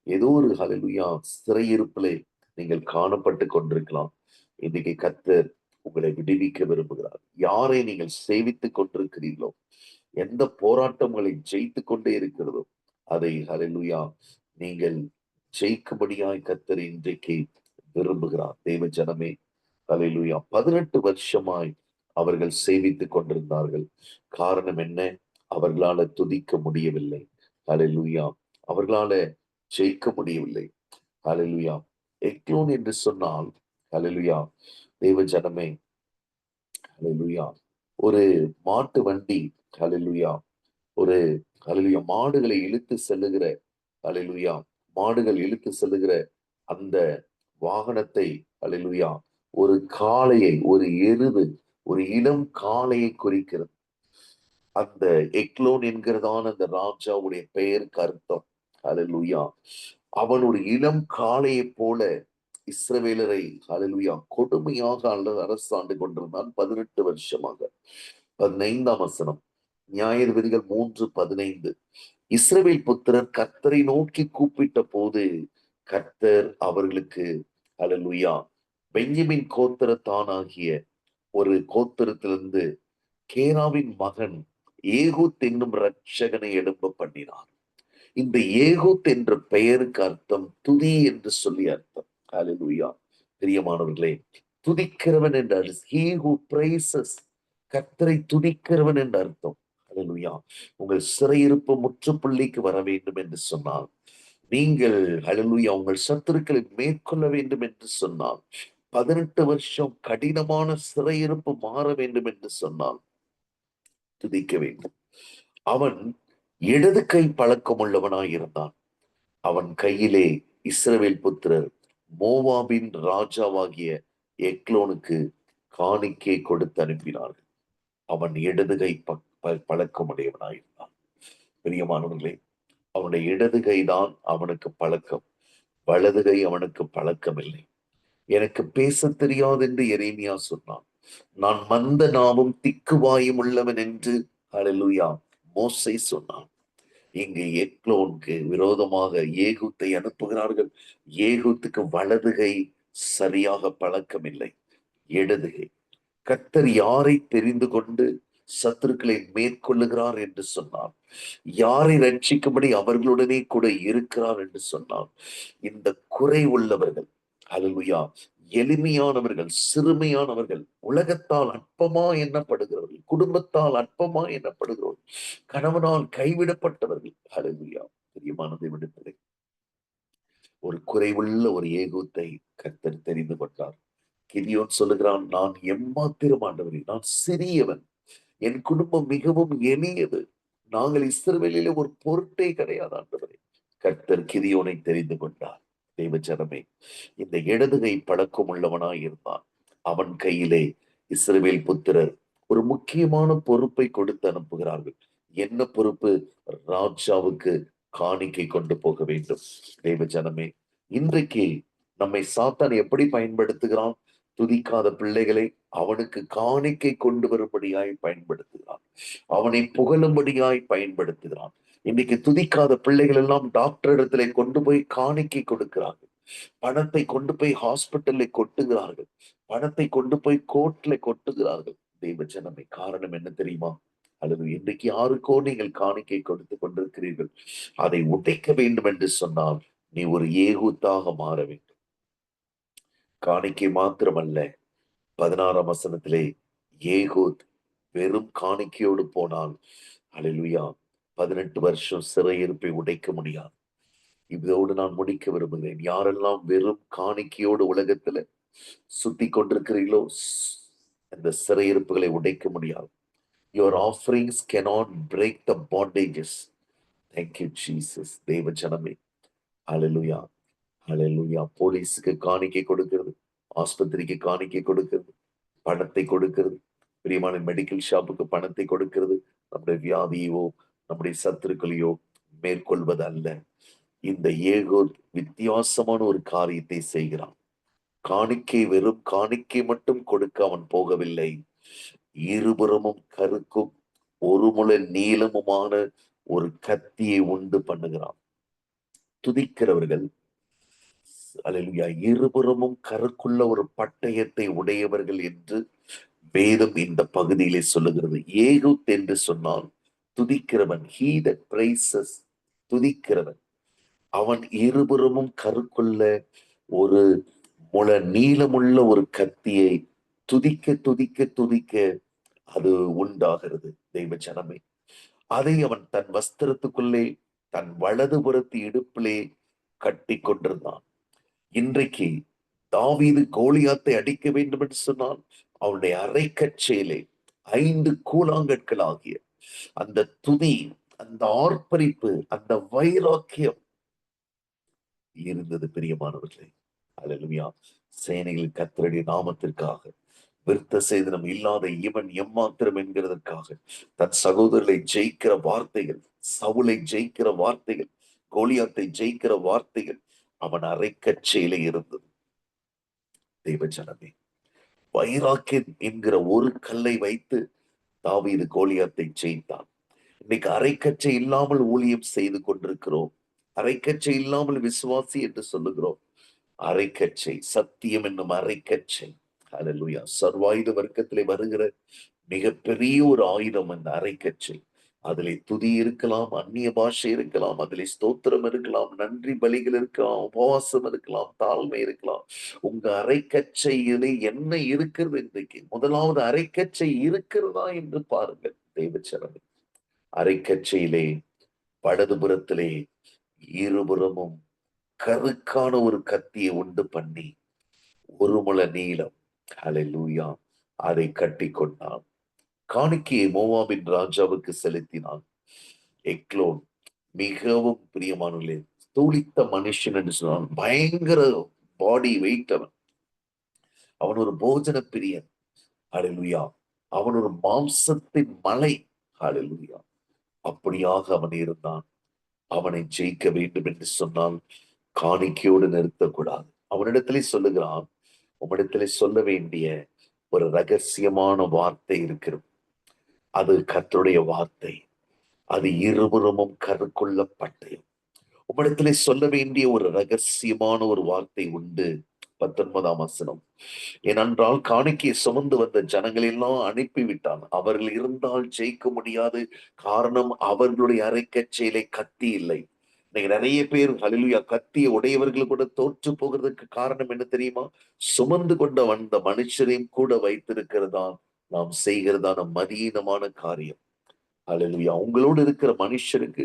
ஏதோ ஒரு ஹல்லேலூயா சிறையிருப்பிலே நீங்கள் காணப்பட்டு கொண்டிருக்கலாம். இன்னைக்கு கர்த்தர் உங்களை விடுவிக்க விரும்புகிறார். யாரை நீங்கள் சேவித்துக் கொண்டிருக்கிறீர்களோ, எந்த போராட்டங்களை ஜெயித்து கொண்டே இருக்கிறதோ, அதை ஹல்லேலூயா நீங்கள் ஜெயிக்கும்படியாய் கர்த்தர் இன்றைக்கு விரும்புகிறார். தேவ ஜனமே, ஹல்லேலூயா. 18 வருஷமாய் அவர்கள் சேவித்துக் கொண்டிருந்தார்கள். காரணம் என்ன? அவர்களால துதிக்க முடியவில்லை. ஹல்லேலூயா. அவர்களால ஜெயிக்க முடியவில்லை. ஹல்லேலூயா. எக்லோன் என்று சொன்னால், ஹல்லேலூயா, தேவ ஜனமே, ஹல்லேலூயா, ஒரு மாட்டு வண்டி, ஹல்லேலூயா, ஒரு ஹல்லேலூயா மாடுகளை இழுத்து செல்லுகிற, ஹல்லேலூயா, மாடுகள் இழுத்து செல்லுகிற அந்த வாகனத்தை, ஹல்லேலூயா, ஒரு காளையை, ஒரு எருது ஒரு இளம் காளையை குறிக்கிறது. அந்த எக்லோன் என்கிறதான அந்த ராஜாவுடைய பெயருக்கு அர்த்தம். ஹல்லேலூயா. அவன் ஒரு இளம் காளையை போல இஸ்ரவேலரை ஹல்லேலூயா கொடுமையாக அரசாண்டு கொண்டிருந்தான் 18 வருஷமாக. 15ஆம் வசனம், நியாயாதிபதிகள் 3:15. இஸ்ரவேல் புத்திரர் கர்த்தரை நோக்கி கூப்பிட்ட போது கர்த்தர் அவர்களுக்கு ஹல்லேலூயா பென்யமின் கோத்திரத்தானாகிய ஒரு கோத்திரத்திலிருந்து கேராவின் மகன் ஏகூத் என்னும் ரட்சகனை எழும்ப பண்ணினார். இந்த ஏகூத் என்ற பெயருக்கு அர்த்தம் துதி என்று சொல்லி அர்த்தம். ஹல்லேலூயா. பிரியமானவர்களே, துதிக்கிறவன் என்ற he who praises, கர்த்தரை துதிக்கிறவன் என்ற அர்த்தம். ஹல்லேலூயா. உங்கள் சிறையிருப்பு முற்றுப்புள்ளிக்கு வர வேண்டும் என்று சொன்னால், நீங்கள் ஹல்லேலூயா உங்கள் சத்துருக்களை மேற்கொள்ள வேண்டும் என்று சொன்னால், 18 வருஷம் கடினமான சிறையிருப்பு மாற வேண்டும் என்று சொன்னால் துதிக்க வேண்டும். அவன் இடது கை பழக்கம் உள்ளவனாய் இருந்தான். அவன் கையிலே இஸ்ரவேல் புத்திரர் மோவாபின் ராஜாவாகிய எக்லோனுக்கு காணிக்கை கொடுத்து அனுப்பினார்கள். அவன் இடது கை பழக்கம் உடையவனாயிருந்தான். பிரியமானவர்களே, அவனுடைய இடது கைதான் அவனுக்கு பழக்கம், வலது கை அவனுக்கு பழக்கம் இல்லை. எனக்கு பேச தெரியாது என்று எரேமியா சொன்னான். நான் மந்த நாவும் திக்குவாயும் உள்ளவன் என்று ஹல்லேலூயா மோசே சொன்னான். இங்கு எக்லோனுக்கு விரோதமாக ஏகூத்தை அனுப்புகிறார்கள். ஏகூத்துக்கு வலதுகை சரியாக பழக்கம் இல்லை, இடதுகை. கர்த்தர் யாரை தெரிந்து கொண்டு சத்துருக்களை மேற்கொள்ளுகிறார் என்று சொன்னார், யாரை ரட்சிக்கும்படி அவர்களுடனே கூட இருக்கிறார் என்று சொன்னார், இந்த குறை உள்ளவர்கள் ஹல்லேலூயா எளிமையானவர்கள், சிறுமையானவர்கள், உலகத்தால் அற்பமா எண்ணப்படுகிறவர்கள், குடும்பத்தால் அற்பமா எண்ணப்படுகிறவர்கள், கணவனால் கைவிடப்பட்டவர்கள், ஹல்லேலூயா பிரியமானதை விடுத்தலை ஒரு குறைவுள்ள ஒரு ஏகூத்தை கர்த்தர் தெரிந்து கொண்டார். கிதியோன் சொல்லுகிறான், நான் எம்மாத்திரம் ஆண்டவரே, நான் சிறியவன், என் குடும்பம் மிகவும் எளியது, நாங்கள் இஸ்ரவேலிலே ஒரு பொருட்டே கிடையாது ஆண்டவரே. கர்த்தர் கிதியோனை தெரிந்து கொண்டார். தேவஜனமே, இந்த இடதுகை பழக்கம் உள்ளவனாய் இருந்தான். அவன் கையிலே இஸ்ரவேல் புத்திரர் ஒரு முக்கியமான பொறுப்பை கொடுத்து அனுப்புகிறார்கள். என்ன பொறுப்பு? ராஜாவுக்கு காணிக்கை கொண்டு போக வேண்டும். தேவஜனமே, இன்றைக்கு நம்மை சாத்தான் எப்படி பயன்படுத்துகிறான்? துதிக்காத பிள்ளைகளை அவனுக்கு காணிக்கை கொண்டு வரும்படியாய் பயன்படுத்துகிறான், அவனை புகழும்படியாய் பயன்படுத்துகிறான். இன்னைக்கு துதிக்காத பிள்ளைகள் எல்லாம் டாக்டர் இடத்துல கொண்டு போய் காணிக்கை கொடுக்கிறார்கள், பணத்தை கொண்டு போய் ஹாஸ்பிட்டல்ல கொட்டுகிறார்கள், பணத்தை கொண்டு போய் கோர்ட்ல கொட்டுகிறார்கள். தெய்வ ஜனமே, காரணம் என்ன தெரியுமா? அல்லது இன்றைக்கு யாருக்கோ நீங்கள் காணிக்கை கொடுத்து கொண்டிருக்கிறீர்கள். அதை உடைக்க வேண்டும் என்று சொன்னால் நீ ஒரு ஏகூத்தாக மாற வேண்டும். காணிக்கை மாத்திரமல்ல, 16ஆம் வசனத்திலே ஏகூத் வெறும் காணிக்கையோடு போனால் ஹல்லேலூயா 18 வருஷம் சிறையிருப்பை உடைக்க முடியாது. இதோடு நான் முடிக்க விரும்புகிறேன். யாரெல்லாம் வெறும் காணிக்கையோடு உலகத்துல சுத்தி கொண்டிருக்கிறீர்களோ, அந்த சிறையிருப்புகளை உடைக்க முடியாது. Your offerings cannot break the bondages. Thank you Jesus. தேவ ஜனமே, ஹல்லேலூயா ஹல்லேலூயா. போலீஸுக்கு காணிக்கை கொடுக்கிறது, ஆஸ்பத்திரிக்கு காணிக்கை கொடுக்கிறது, பணத்தை கொடுக்கிறது, பிரியமான மெடிக்கல் ஷாப்புக்கு பணத்தை கொடுக்கிறது, நம்முடைய வியாதியோ நம்முடைய சத்துருக்களையோ மேற்கொள்வது அல்ல. இந்த ஏகோத் வித்தியாசமான ஒரு காரியத்தை செய்கிறான். காணிக்கை வெறும் காணிக்கை மட்டும் கொடுக்க அவன் போகவில்லை, இருபுறமும் கருக்கும் ஒரு முழ நீளமுமான ஒரு கத்தியை உண்டு பண்ணுகிறான். துதிக்கிறவர்கள் அல்லேலூயா இருபுறமும் கருக்குள்ள ஒரு பட்டயத்தை உடையவர்கள் என்று வேதம் இந்த பகுதியிலே சொல்லுகிறது. ஏகூத் என்று சொன்னால் துதிக்கிறவன், he that praises, துதிக்கிறவன். அவன் இருபுறமும் கருக்குள்ள ஒரு முழ நீளமுள்ள ஒரு கத்தியை துதிக்க துதிக்க துதிக்க அது உண்டாகிறது. தெய்வ ஜனமே, அதை அவன் தன் வஸ்திரத்துக்குள்ளே தன் வலதுபுறத்து இடுப்பிலே கட்டி கொண்டிருந்தான். இன்றைக்கு தாவீது கோலியாத்தை அடிக்க வேண்டும் என்று சொன்னால் அவனுடைய அரைக்கச்சையிலே 5 கூழாங்கற்கள் ஆகிய அந்த துதி, அந்த ஆர்ப்பரிப்பு, அந்த வைராக்கியம் இருந்தது. பிரியமானவர்களே, அல்லேலூயா. சேனைகளின் கர்த்தருடைய நாமத்திற்காக விருத்த சேதனம் இல்லாத இவன் எம்மாத்திரம் என்கிறதற்காக தன் சகோதரர்களை ஜெயிக்கிற வார்த்தைகள், சவுலை ஜெயிக்கிற வார்த்தைகள், கோலியாத்தை ஜெயிக்கிற வார்த்தைகள் அவன் அரைக்கச்சையில இருந்தது. தேவஜனமே, வைராக்கியம் என்கிற ஒரு கல்லை வைத்து தாவீது கோலியாத்தை ஜெயித்தான். இன்னைக்கு அரைக்கச்சை இல்லாமல் ஊழியம் செய்து கொண்டிருக்கிறோம். அரைக்கச்சை இல்லாமல் விசுவாசி என்று சொல்லுகிறோம். அரைக்கச்சை, சத்தியம் என்னும் அரைக்கச்சை, ஹல்லேலூயா, சர்வாயுத வர்க்கத்திலே வருகிற மிகப்பெரிய ஒரு ஆயுதம் அந்த அரைக்கச்சை. அதிலே துதி இருக்கலாம், அந்நிய பாஷை இருக்கலாம், அதிலே ஸ்தோத்திரம் இருக்கலாம், நன்றி பலிகள் இருக்கலாம், உபவாசம் இருக்கலாம், தாழ்மை இருக்கலாம். உங்க அரைக்கச்சையிலே என்ன இருக்கிறது? இன்றைக்கு முதலாவது அரைக்கச்சை இருக்கிறதா என்று பாருங்கள் தேவச்சரமே. அரைக்கச்சையிலே வலதுபுறத்திலே இருபுறமும் கருக்கான ஒரு கத்தியை உண்டு பண்ணி ஒரு முழ நீளம், ஹல்லேலூயா, அதை கட்டி கொண்டான். காணிக்கையை மோவாபின் ராஜாவுக்கு செலுத்தினான். எக்லோன் மிகவும் பிரியமானவர்களே, தூளித்த மனுஷன் என்று சொன்னான். பயங்கர பாடி வெயிட் அவன். அவன் ஒரு போஜன பிரியன். ஹல்லேலூயா. அவன் ஒரு மாம்சத்தின் மலை. ஹல்லேலூயா. அப்படியாக அவன் இருந்தான். அவனை ஜெயிக்க வேண்டும் என்று சொன்னால் காணிக்கையோடு நிறுத்தக்கூடாது. அவனிடத்திலே சொல்லுகிறான், உம்மிடத்திலே சொல்ல வேண்டிய ஒரு ரகசியமான வார்த்தை இருக்கிறது. அது கர்த்தருடைய வார்த்தை. அது இருபுறமும் கருக்குள்ள பட்டயம். உம்மிடத்திலே சொல்ல வேண்டிய ஒரு ரகசியமான ஒரு வார்த்தை உண்டு. 19ஆம் வசனம். ஏனென்றால் காணிக்கையை சுமந்து வந்த ஜனங்கள் எல்லாம் அனுப்பிவிட்டான். அவர்கள் இருந்தால் ஜெயிக்க முடியாது. காரணம், அவர்களுடைய அரைக்கச்சையிலே கத்தி இல்லை. இன்னைக்கு நிறைய பேர் ஹல்லேலூயா கத்திய உடையவர்கள் கூட தோற்று போகிறதுக்கு காரணம் என்ன தெரியுமா? சுமந்து கொண்ட வந்த மனுஷரையும் கூட வைத்திருக்கிறதா நாம் செய்கிறதான மதீனமான காரியம். ஹல்லேலூயா. உங்களோடு இருக்கிற மனுஷருக்கு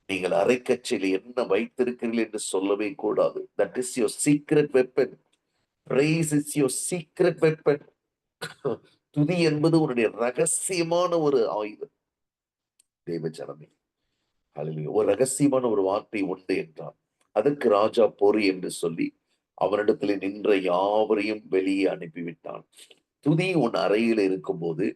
நீங்கள் அரைக்கச்சையில் என்ன வைத்திருக்கிறீர்கள் என்று சொல்லவே கூடாது. That is your secret weapon. Praise is your secret weapon. துதி என்பது உன்னுடைய ரகசியமான ஒரு ஆயுதம். தேவஜனமே, ஹல்லேலூயா. ஒரு ரகசியமான ஒரு வார்த்தை உண்டு என்றார். அதற்கு ராஜா பொறி என்று சொல்லி அவனிடத்தில் நின்ற யாவரையும் வெளியே அனுப்பிவிட்டான். துதி உன் அறையில் இருக்கும்போது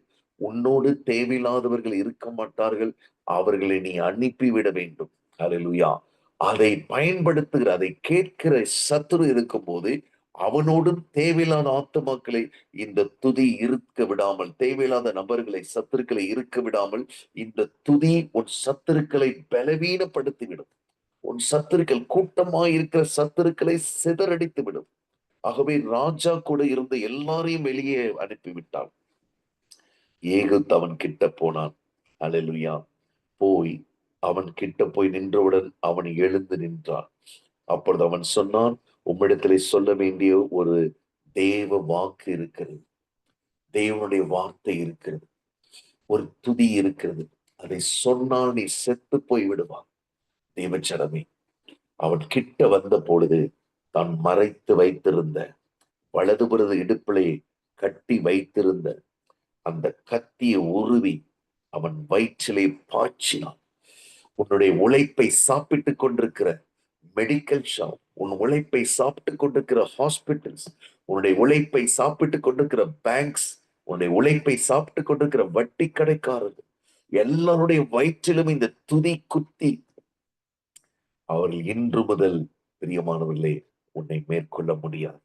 உன்னோடு தேவையில்லாதவர்கள் இருக்க மாட்டார்கள். அவர்களை நீ அனுப்பிவிட வேண்டும். ஹல்லேலூயா. அதை பயன்படுத்துகிற, அதை கேட்கிற சத்துரு இருக்கும்போது அவனோடும் தேவையில்லாத ஆத்துமாக்களை இந்த துதி இருக்க விடாமல், தேவையில்லாத நபர்களை, சத்துருக்களை இருக்க விடாமல் இந்த துதி உன் சத்துருக்களை பலவீனப்படுத்திவிடும். உன் சத்துருக்கள், கூட்டமாய் இருக்கிற சத்துருக்களை சிதறடித்து விடும். ஆகவே ராஜா கூட இருந்த எல்லாரையும் வெளியே அனுப்பிவிட்டான். ஏகுத் அவன் கிட்ட போனான். ஹல்லேலூயா. போய் அவன் கிட்ட போய் நின்றவுடன் அவன் எழுந்து நின்றான். அப்பொழுது அவன் சொன்னான், உம்மிடத்திலே சொல்ல வேண்டிய ஒரு தேவ வாக்கு இருக்கிறது. தேவனுடைய வார்த்தை இருக்கிறது. ஒரு துதி இருக்கிறது. அதை சொன்னால் நீ செத்து போய் விடுவான். தேவச்சரமே, அவன் கிட்ட வந்த பொழுது தான் மறைத்து வைத்திருந்த, வலதுபுறது இடுப்பிலே கட்டி வைத்திருந்த அந்த கத்தியை உருவி அவன் வயிற்றிலே பாய்ச்சினான். உன்னுடைய உழைப்பை சாப்பிட்டுக் கொண்டிருக்கிற மெடிக்கல் ஷாப், உன் உழைப்பை சாப்பிட்டுக் கொண்டிருக்கிற ஹாஸ்பிட்டல்ஸ், உன்னுடைய உழைப்பை சாப்பிட்டுக் கொண்டிருக்கிற பேங்க்ஸ், உன்னுடைய உழைப்பை சாப்பிட்டுக் கொண்டிருக்கிற வட்டி கடைக்காரர்கள் எல்லாருடைய வயிற்றிலும் இந்த துதி குத்தி அவர்கள் இன்று முதல் பிரியமானவர்களே உன்னை மேற்கொள்ள முடியாது.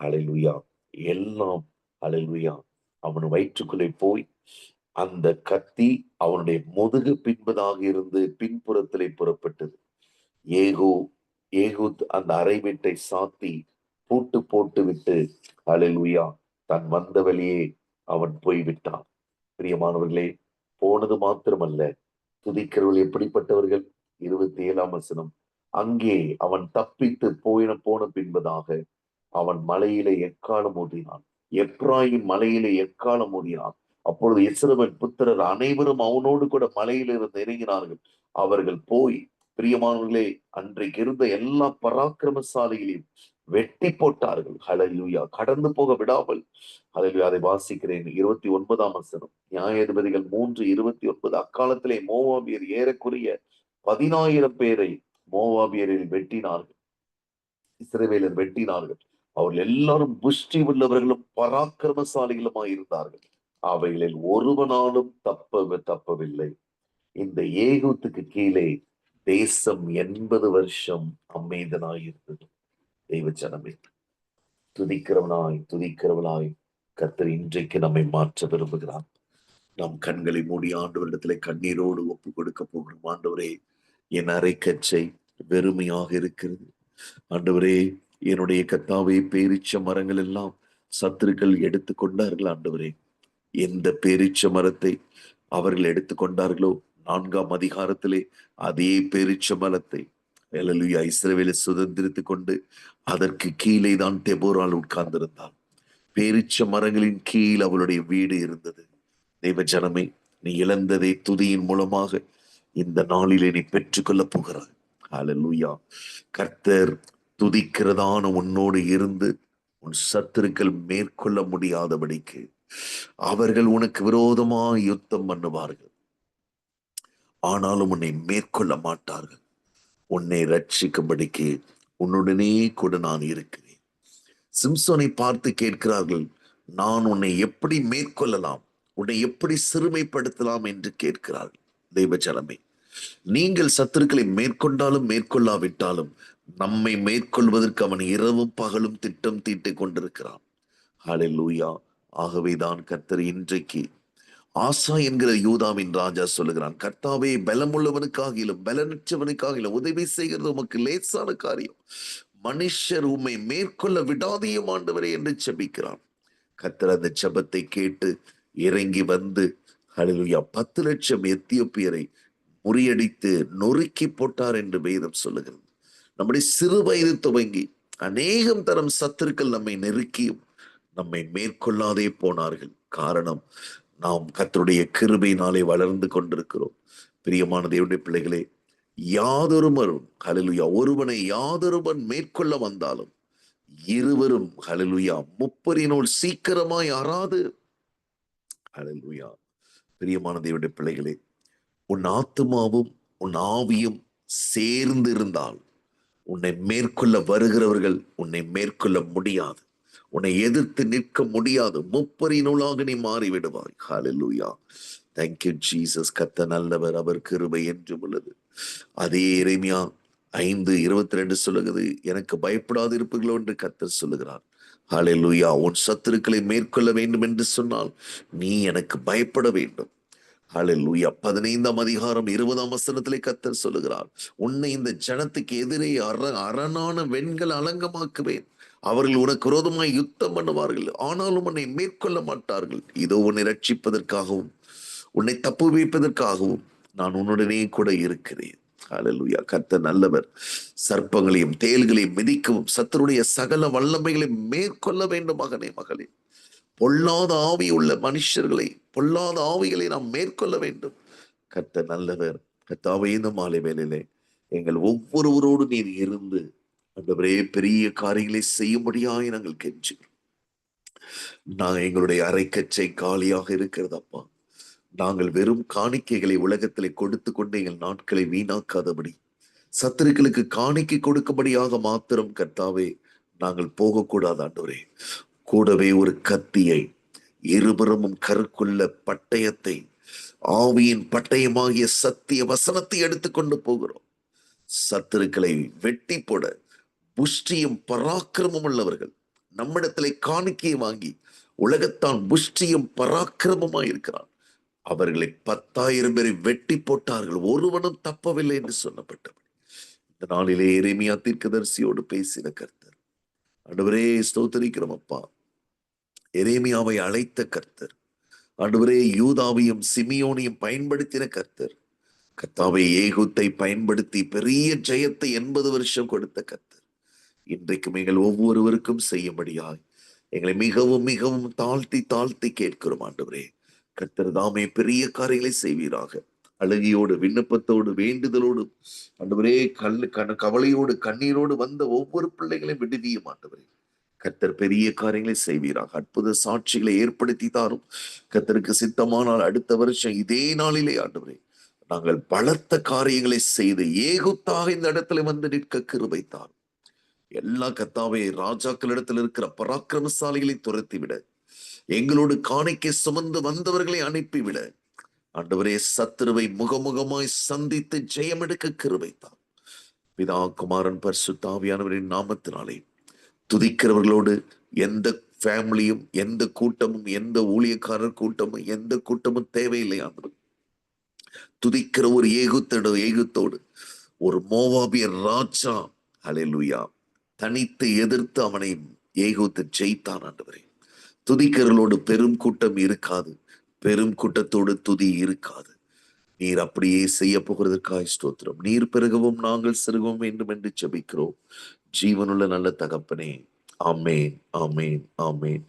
ஹல்லேலூயா. எல்லாம் ஹல்லேலூயா அவன் வயிற்றுக்குள்ளே போய் அந்த கத்தி அவனுடைய முதுகு பின்பதாக இருந்து பின்புறத்திலே புறப்பட்டது. ஏகூத் அந்த அறை வீட்டை சாத்தி பூட்டு போட்டு விட்டு ஹல்லேலூயா தன் வந்த வழியே அவன் போய்விட்டான். பிரியமானவர்களே, போனது மாத்திரமல்ல, துதிக்கிறவர்கள் எப்படிப்பட்டவர்கள்? 27ஆம் வசனம். அங்கே அவன் தப்பித்து போன பின்பதாக அவன் மலையிலே எக்காலம் ஊதினான். எப்ராயிம் மலையிலே எக்காலம் ஊதினான். அப்பொழுது இஸ்ரவேல் புத்திரர் அனைவரும் அவனோடு கூட மலையிலிருந்து இறங்கினார்கள். அவர்கள் போய், பிரியமானவர்களே, அன்றைக்கு இருந்த எல்லா பராக்கிரமசாலிகளையும் வெட்டி போட்டார்கள். ஹல்லேலூயா. கடந்து போக விடாமல். ஹல்லேலூயா. அதை வாசிக்கிறேன். 29ஆம் வசனம். நியாயாதிபதிகள் 3:29. அக்காலத்திலே மோவாபியர் ஏறக்குறைய 10,000 பேரை மோவாபியரில் வெட்டினார்கள். இஸ்ரவேலர் வெட்டினார்கள். அவர்கள் எல்லாரும் புஷ்டி உள்ளவர்களும் பராக்கிரமசாலிகளுமாய் இருந்தார்கள். அவைகளில் ஒருவனாலும் தப்பவில்லை. இந்த ஏகூத்துக்கு கீழே தேசம் 80 வருஷம் அமைதனாயிருந்தது. தெய்வ ஜனமே, துதிக்கிறவனாய் கர்த்தர் இன்றைக்கு நம்மை மாற்ற விரும்புகிறார். நாம் கண்களை மூடி ஆண்டவரிடத்திலே கண்ணீரோடு ஒப்பு கொடுக்க போகிறோம். ஆண்டவரே, என் அரைக்கச்சை வெறுமையாக இருக்கிறது. ஆண்டவரே, என்னுடைய கர்த்தாவே, பேரிச்ச மரங்கள் எல்லாம் சத்துருக்கள் எடுத்துக்கொண்டார்கள். ஆண்டவரே, எந்த பேரிச்ச மரத்தை அவர்கள் எடுத்துக்கொண்டார்களோ 4ஆம் அதிகாரத்திலே அதே பேரிச்ச மரத்தை அல்லேலூயா இஸ்ரவேலை சுதந்திரித்துக் கொண்டு அதற்கு கீழே தான் தெபோரால் உட்கார்ந்திருந்தாள். பேரிச்ச மரங்களின் கீழ் அவளுடைய வீடு இருந்தது. தெய்வ ஜனமே, நீ இழந்ததை துதியின் மூலமாக இந்த நாளிலே நீ பெற்றுக்கொள்ள போகிறாய். அல்லேலூயா. கர்த்தர் துதிக்கிறதான உன்னோடு இருந்து உன் சத்துருக்கள் மேற்கொள்ள முடியாதபடிக்கு அவர்கள் உனக்கு விரோதமாய் யுத்தம் பண்ணுவார்கள், ஆனாலும் உன்னை மேற்கொள்ள மாட்டார்கள். உன்னை ரட்சிக்கும்படிக்கு உன்னுடனே கூட நான் இருக்கிறேன். சிம்சோனை பார்த்து கேட்கிறார்கள், நான் உன்னை எப்படி மேற்கொள்ளலாம், உன்னை எப்படி சிறுமைப்படுத்தலாம் என்று கேட்கிறார்கள். தெய்வ ஜனமே, நீங்கள் சத்துருக்களை மேற்கொண்டாலும் மேற்கொள்ளாவிட்டாலும் நம்மை மேற்கொள்வதற்கு அவன் இரவும் பகலும் திட்டம் தீட்டிக் கொண்டிருக்கிறான். ஹல்லேலூயா. ஆகவேதான் கர்த்தர் இன்றைக்கு ஆசா என்கிற யூதாவின் ராஜா சொல்லுகிறான், கர்த்தாவே, பலமுள்ளவனுக்காகிலும் பலனற்றவனுக்காகிலும் உதவி செய்கிறது உமக்கு லேசான காரியம். மனுஷர் உம்மை மேற்கொள்ள விடாதையும் ஆண்டவரே என்று செபிக்கிறான். கர்த்தர் அந்த செபத்தை கேட்டு இறங்கி வந்து ஹல்லேலூயா 10 லட்சம் எத்தியோப்பியரை முறியடித்து நொறுக்கி போட்டார் என்று வேதம் சொல்லுகிறது. நம்முடைய சிறு வயது துவங்கி அநேகம் தரம் சத்துருக்கள் நம்மை நெருக்கியும் நம்மை மேற்கொள்ளாதே போனார்கள். காரணம், நாம் கர்த்தருடைய கிருபையினாலே வளர்ந்து கொண்டிருக்கிறோம். பிரியமான தேவனுடைய பிள்ளைகளே, யாதொருவரும் ஹல்லேலூயா ஒருவனை யாதொருவன் மேற்கொள்ள வந்தாலும் இருவரும் ஹல்லேலூயா முப்பரினோடு சீக்கிரமாய் அறாது. ஹல்லேலூயா. பிரியமான தேவனுடைய பிள்ளைகளே, உன் ஆத்துமாவும் உன் ஆவியும் சேர்ந்து இருந்தால் உன்னை மேற்கொள்ள வருகிறவர்கள் உன்னை மேற்கொள்ள முடியாது, உன்னை எதிர்த்து நிற்க முடியாது. முப்பரினூலாக நீ மாறிவிடுவாய். ஹல்லேலூயா. Thank you Jesus. கர்த்தர் நல்லவர், அவர் கிருபை என்றும் உள்ளது. அதே எரேமியா 5:22 சொல்லுகிறது, எனக்கு பயப்படாது இருப்பீர்களோ என்று கர்த்தர் சொல்லுகிறார். ஹல்லேலூயா. உன் சத்துருக்களை மேற்கொள்ள வேண்டும் என்று சொன்னால் நீ எனக்கு பயப்பட வேண்டும். ஹல்லேலூயா. 15ஆம் அதிகாரம் 20ஆம் வசனத்திலே கர்த்தர் சொல்லுகிறார், உன்னை இந்த ஜனத்துக்கு எதிரே அரணான வெண்கல அலங்கமாக்குவேன். அவர்கள் உனக்கு விரோதமாய் யுத்தம் பண்ணுவார்கள், ஆனாலும் உன்னை மேற்கொள்ள மாட்டார்கள். இதோ உன்னை ரட்சிப்பதற்காகவும் உன்னை தப்பு வைப்பதற்காகவும் நான் உன்னுடனே கூட இருக்கிறேன். ஹல்லேலூயா. கர்த்தர் நல்லவர். சர்ப்பங்களையும் தேள்களையும் மிதிக்கவும் சத்துருடைய சகல வல்லமைகளையும் மேற்கொள்ள வேண்டும். மகனே, மகளே, பொல்லாத ஆவி உள்ள மனுஷர்களை, பொல்லாத ஆவிகளை நாம் மேற்கொள்ள வேண்டும். கர்த்தர் நல்லவர். கர்த்தாவே, இந்த மாலை வேளையிலே எங்கள் ஒவ்வொருவரோடு நீர் இருந்து ஆண்டவரே பெரிய காரியங்களை செய்யும்படியாய் நாங்கள் கெஞ்சுகிறோம். நாங்கள் எங்களுடைய அரைக்கச்சை காலியாக இருக்கிறது அப்பா. நாங்கள் வெறும் காணிக்கைகளை உலகத்திலே கொடுத்து கொண்டு எங்கள் நாட்களை வீணாக்காதபடி சத்துருக்களுக்கு காணிக்கை கொடுக்கும்படியாக மாத்திரம் கர்த்தாவே நாங்கள் போகக்கூடாது. ஆண்டவரே, கூடவே ஒரு கத்தியை, இருபுறமும் கருக்குள்ள பட்டயத்தை, ஆவியின் பட்டயமாகிய சத்திய வசனத்தை எடுத்துக்கொண்டு போகிறோம். சத்துருக்களை வெட்டி போட புஷ்டியும் பராக்கிரமும் உள்ளவர்கள் நம்மிடத்திலே காணிக்கையை வாங்கி உலகத்தான் புஷ்டியும் பராக்கிரமமாய் இருக்கிறான். அவர்களை 10,000 பேரை வெட்டி போட்டார்கள், ஒருவனும் தப்பவில்லை என்று சொல்லப்பட்டபடி இந்த நாளிலே எரேமியா தீர்க்கதரிசியோடு பேசின கர்த்தர். ஆண்டவரே, ஸ்தோத்திரிக்கிறோம் அப்பா. எரேமியாவை அழைத்த கர்த்தர், ஆண்டவரே, யூதாவையும் சிமியோனையும் பயன்படுத்தின கர்த்தர். கர்த்தாவை ஏகூத்தை பயன்படுத்தி பெரிய ஜெயத்தை 80 வருஷம் கொடுத்த கர்த்தர் இன்றைக்கும் எங்கள் ஒவ்வொருவருக்கும் செய்யும்படியாய் எங்களை மிகவும் மிகவும் தாழ்த்தி தாழ்த்தி கேட்கிறோம். ஆண்டவரே, கர்த்தர் தாமே பெரிய காரியங்களை செய்வீராக. அழுகையோடு, விண்ணப்பத்தோடு, வேண்டுதலோடு, ஆண்டவரே, கவலையோடு, கண்ணீரோடு வந்த ஒவ்வொரு பிள்ளைகளையும் விடுவியும். ஆண்டவரே, கர்த்தர் பெரிய காரியங்களை செய்வீராக. அற்புத சாட்சிகளை ஏற்படுத்தி தாரும். கர்த்தருக்கு சித்தமானால் அடுத்த வருஷம் இதே நாளிலே ஆண்டவரே நாங்கள் பலத்த காரியங்களை செய்து ஏகுத்தாக இந்த இடத்துல வந்து நிற்க கிருபை தாரும். எல்லா கத்தாவே ராஜாக்களிடத்தில் இருக்கிற பராக்கிரமசாலிகளை துரத்திவிட, எங்களோடு காணிக்கை சுமந்து வந்தவர்களை அனுப்பிவிட, ஆண்டவரே சத்துருவை முகமுகமாய் சந்தித்து ஜெயம் எடுக்க கிருபை தாரும். பிதா குமாரன் பரிசுத்த ஆவியானவரின் நாமத்தினாலே துதிக்கிறவர்களோடு எந்த ஃபேமிலியும், எந்த கூட்டமும், எந்த ஊழியக்காரர் கூட்டமும், எந்த கூட்டமும் தேவையில்லை ஆண்டவர். துதிக்கிற ஒரு ஏகுத்தோடு ஒரு மோவாபிய ராஜா ஹல்லேலூயா தனித்து எதிர்த்து அவனை ஏகூத்து ஜெயித்தான் ஆண்டவரே. துதிக்கிறவர்களோடு பெரும் கூட்டம் இருக்காது, பெரும் கூட்டத்தோடு துதி இருக்காது. நீர் அப்படியே செய்ய போகிறதற்காக ஸ்தோத்திரம். நீர் பெருகவும் நாங்கள் சிறுகவும் வேண்டும் என்று ஜெபிக்கிறோம் ஜீவனுள்ள நல்ல தகப்பனே. ஆமேன், ஆமேன், ஆமேன்.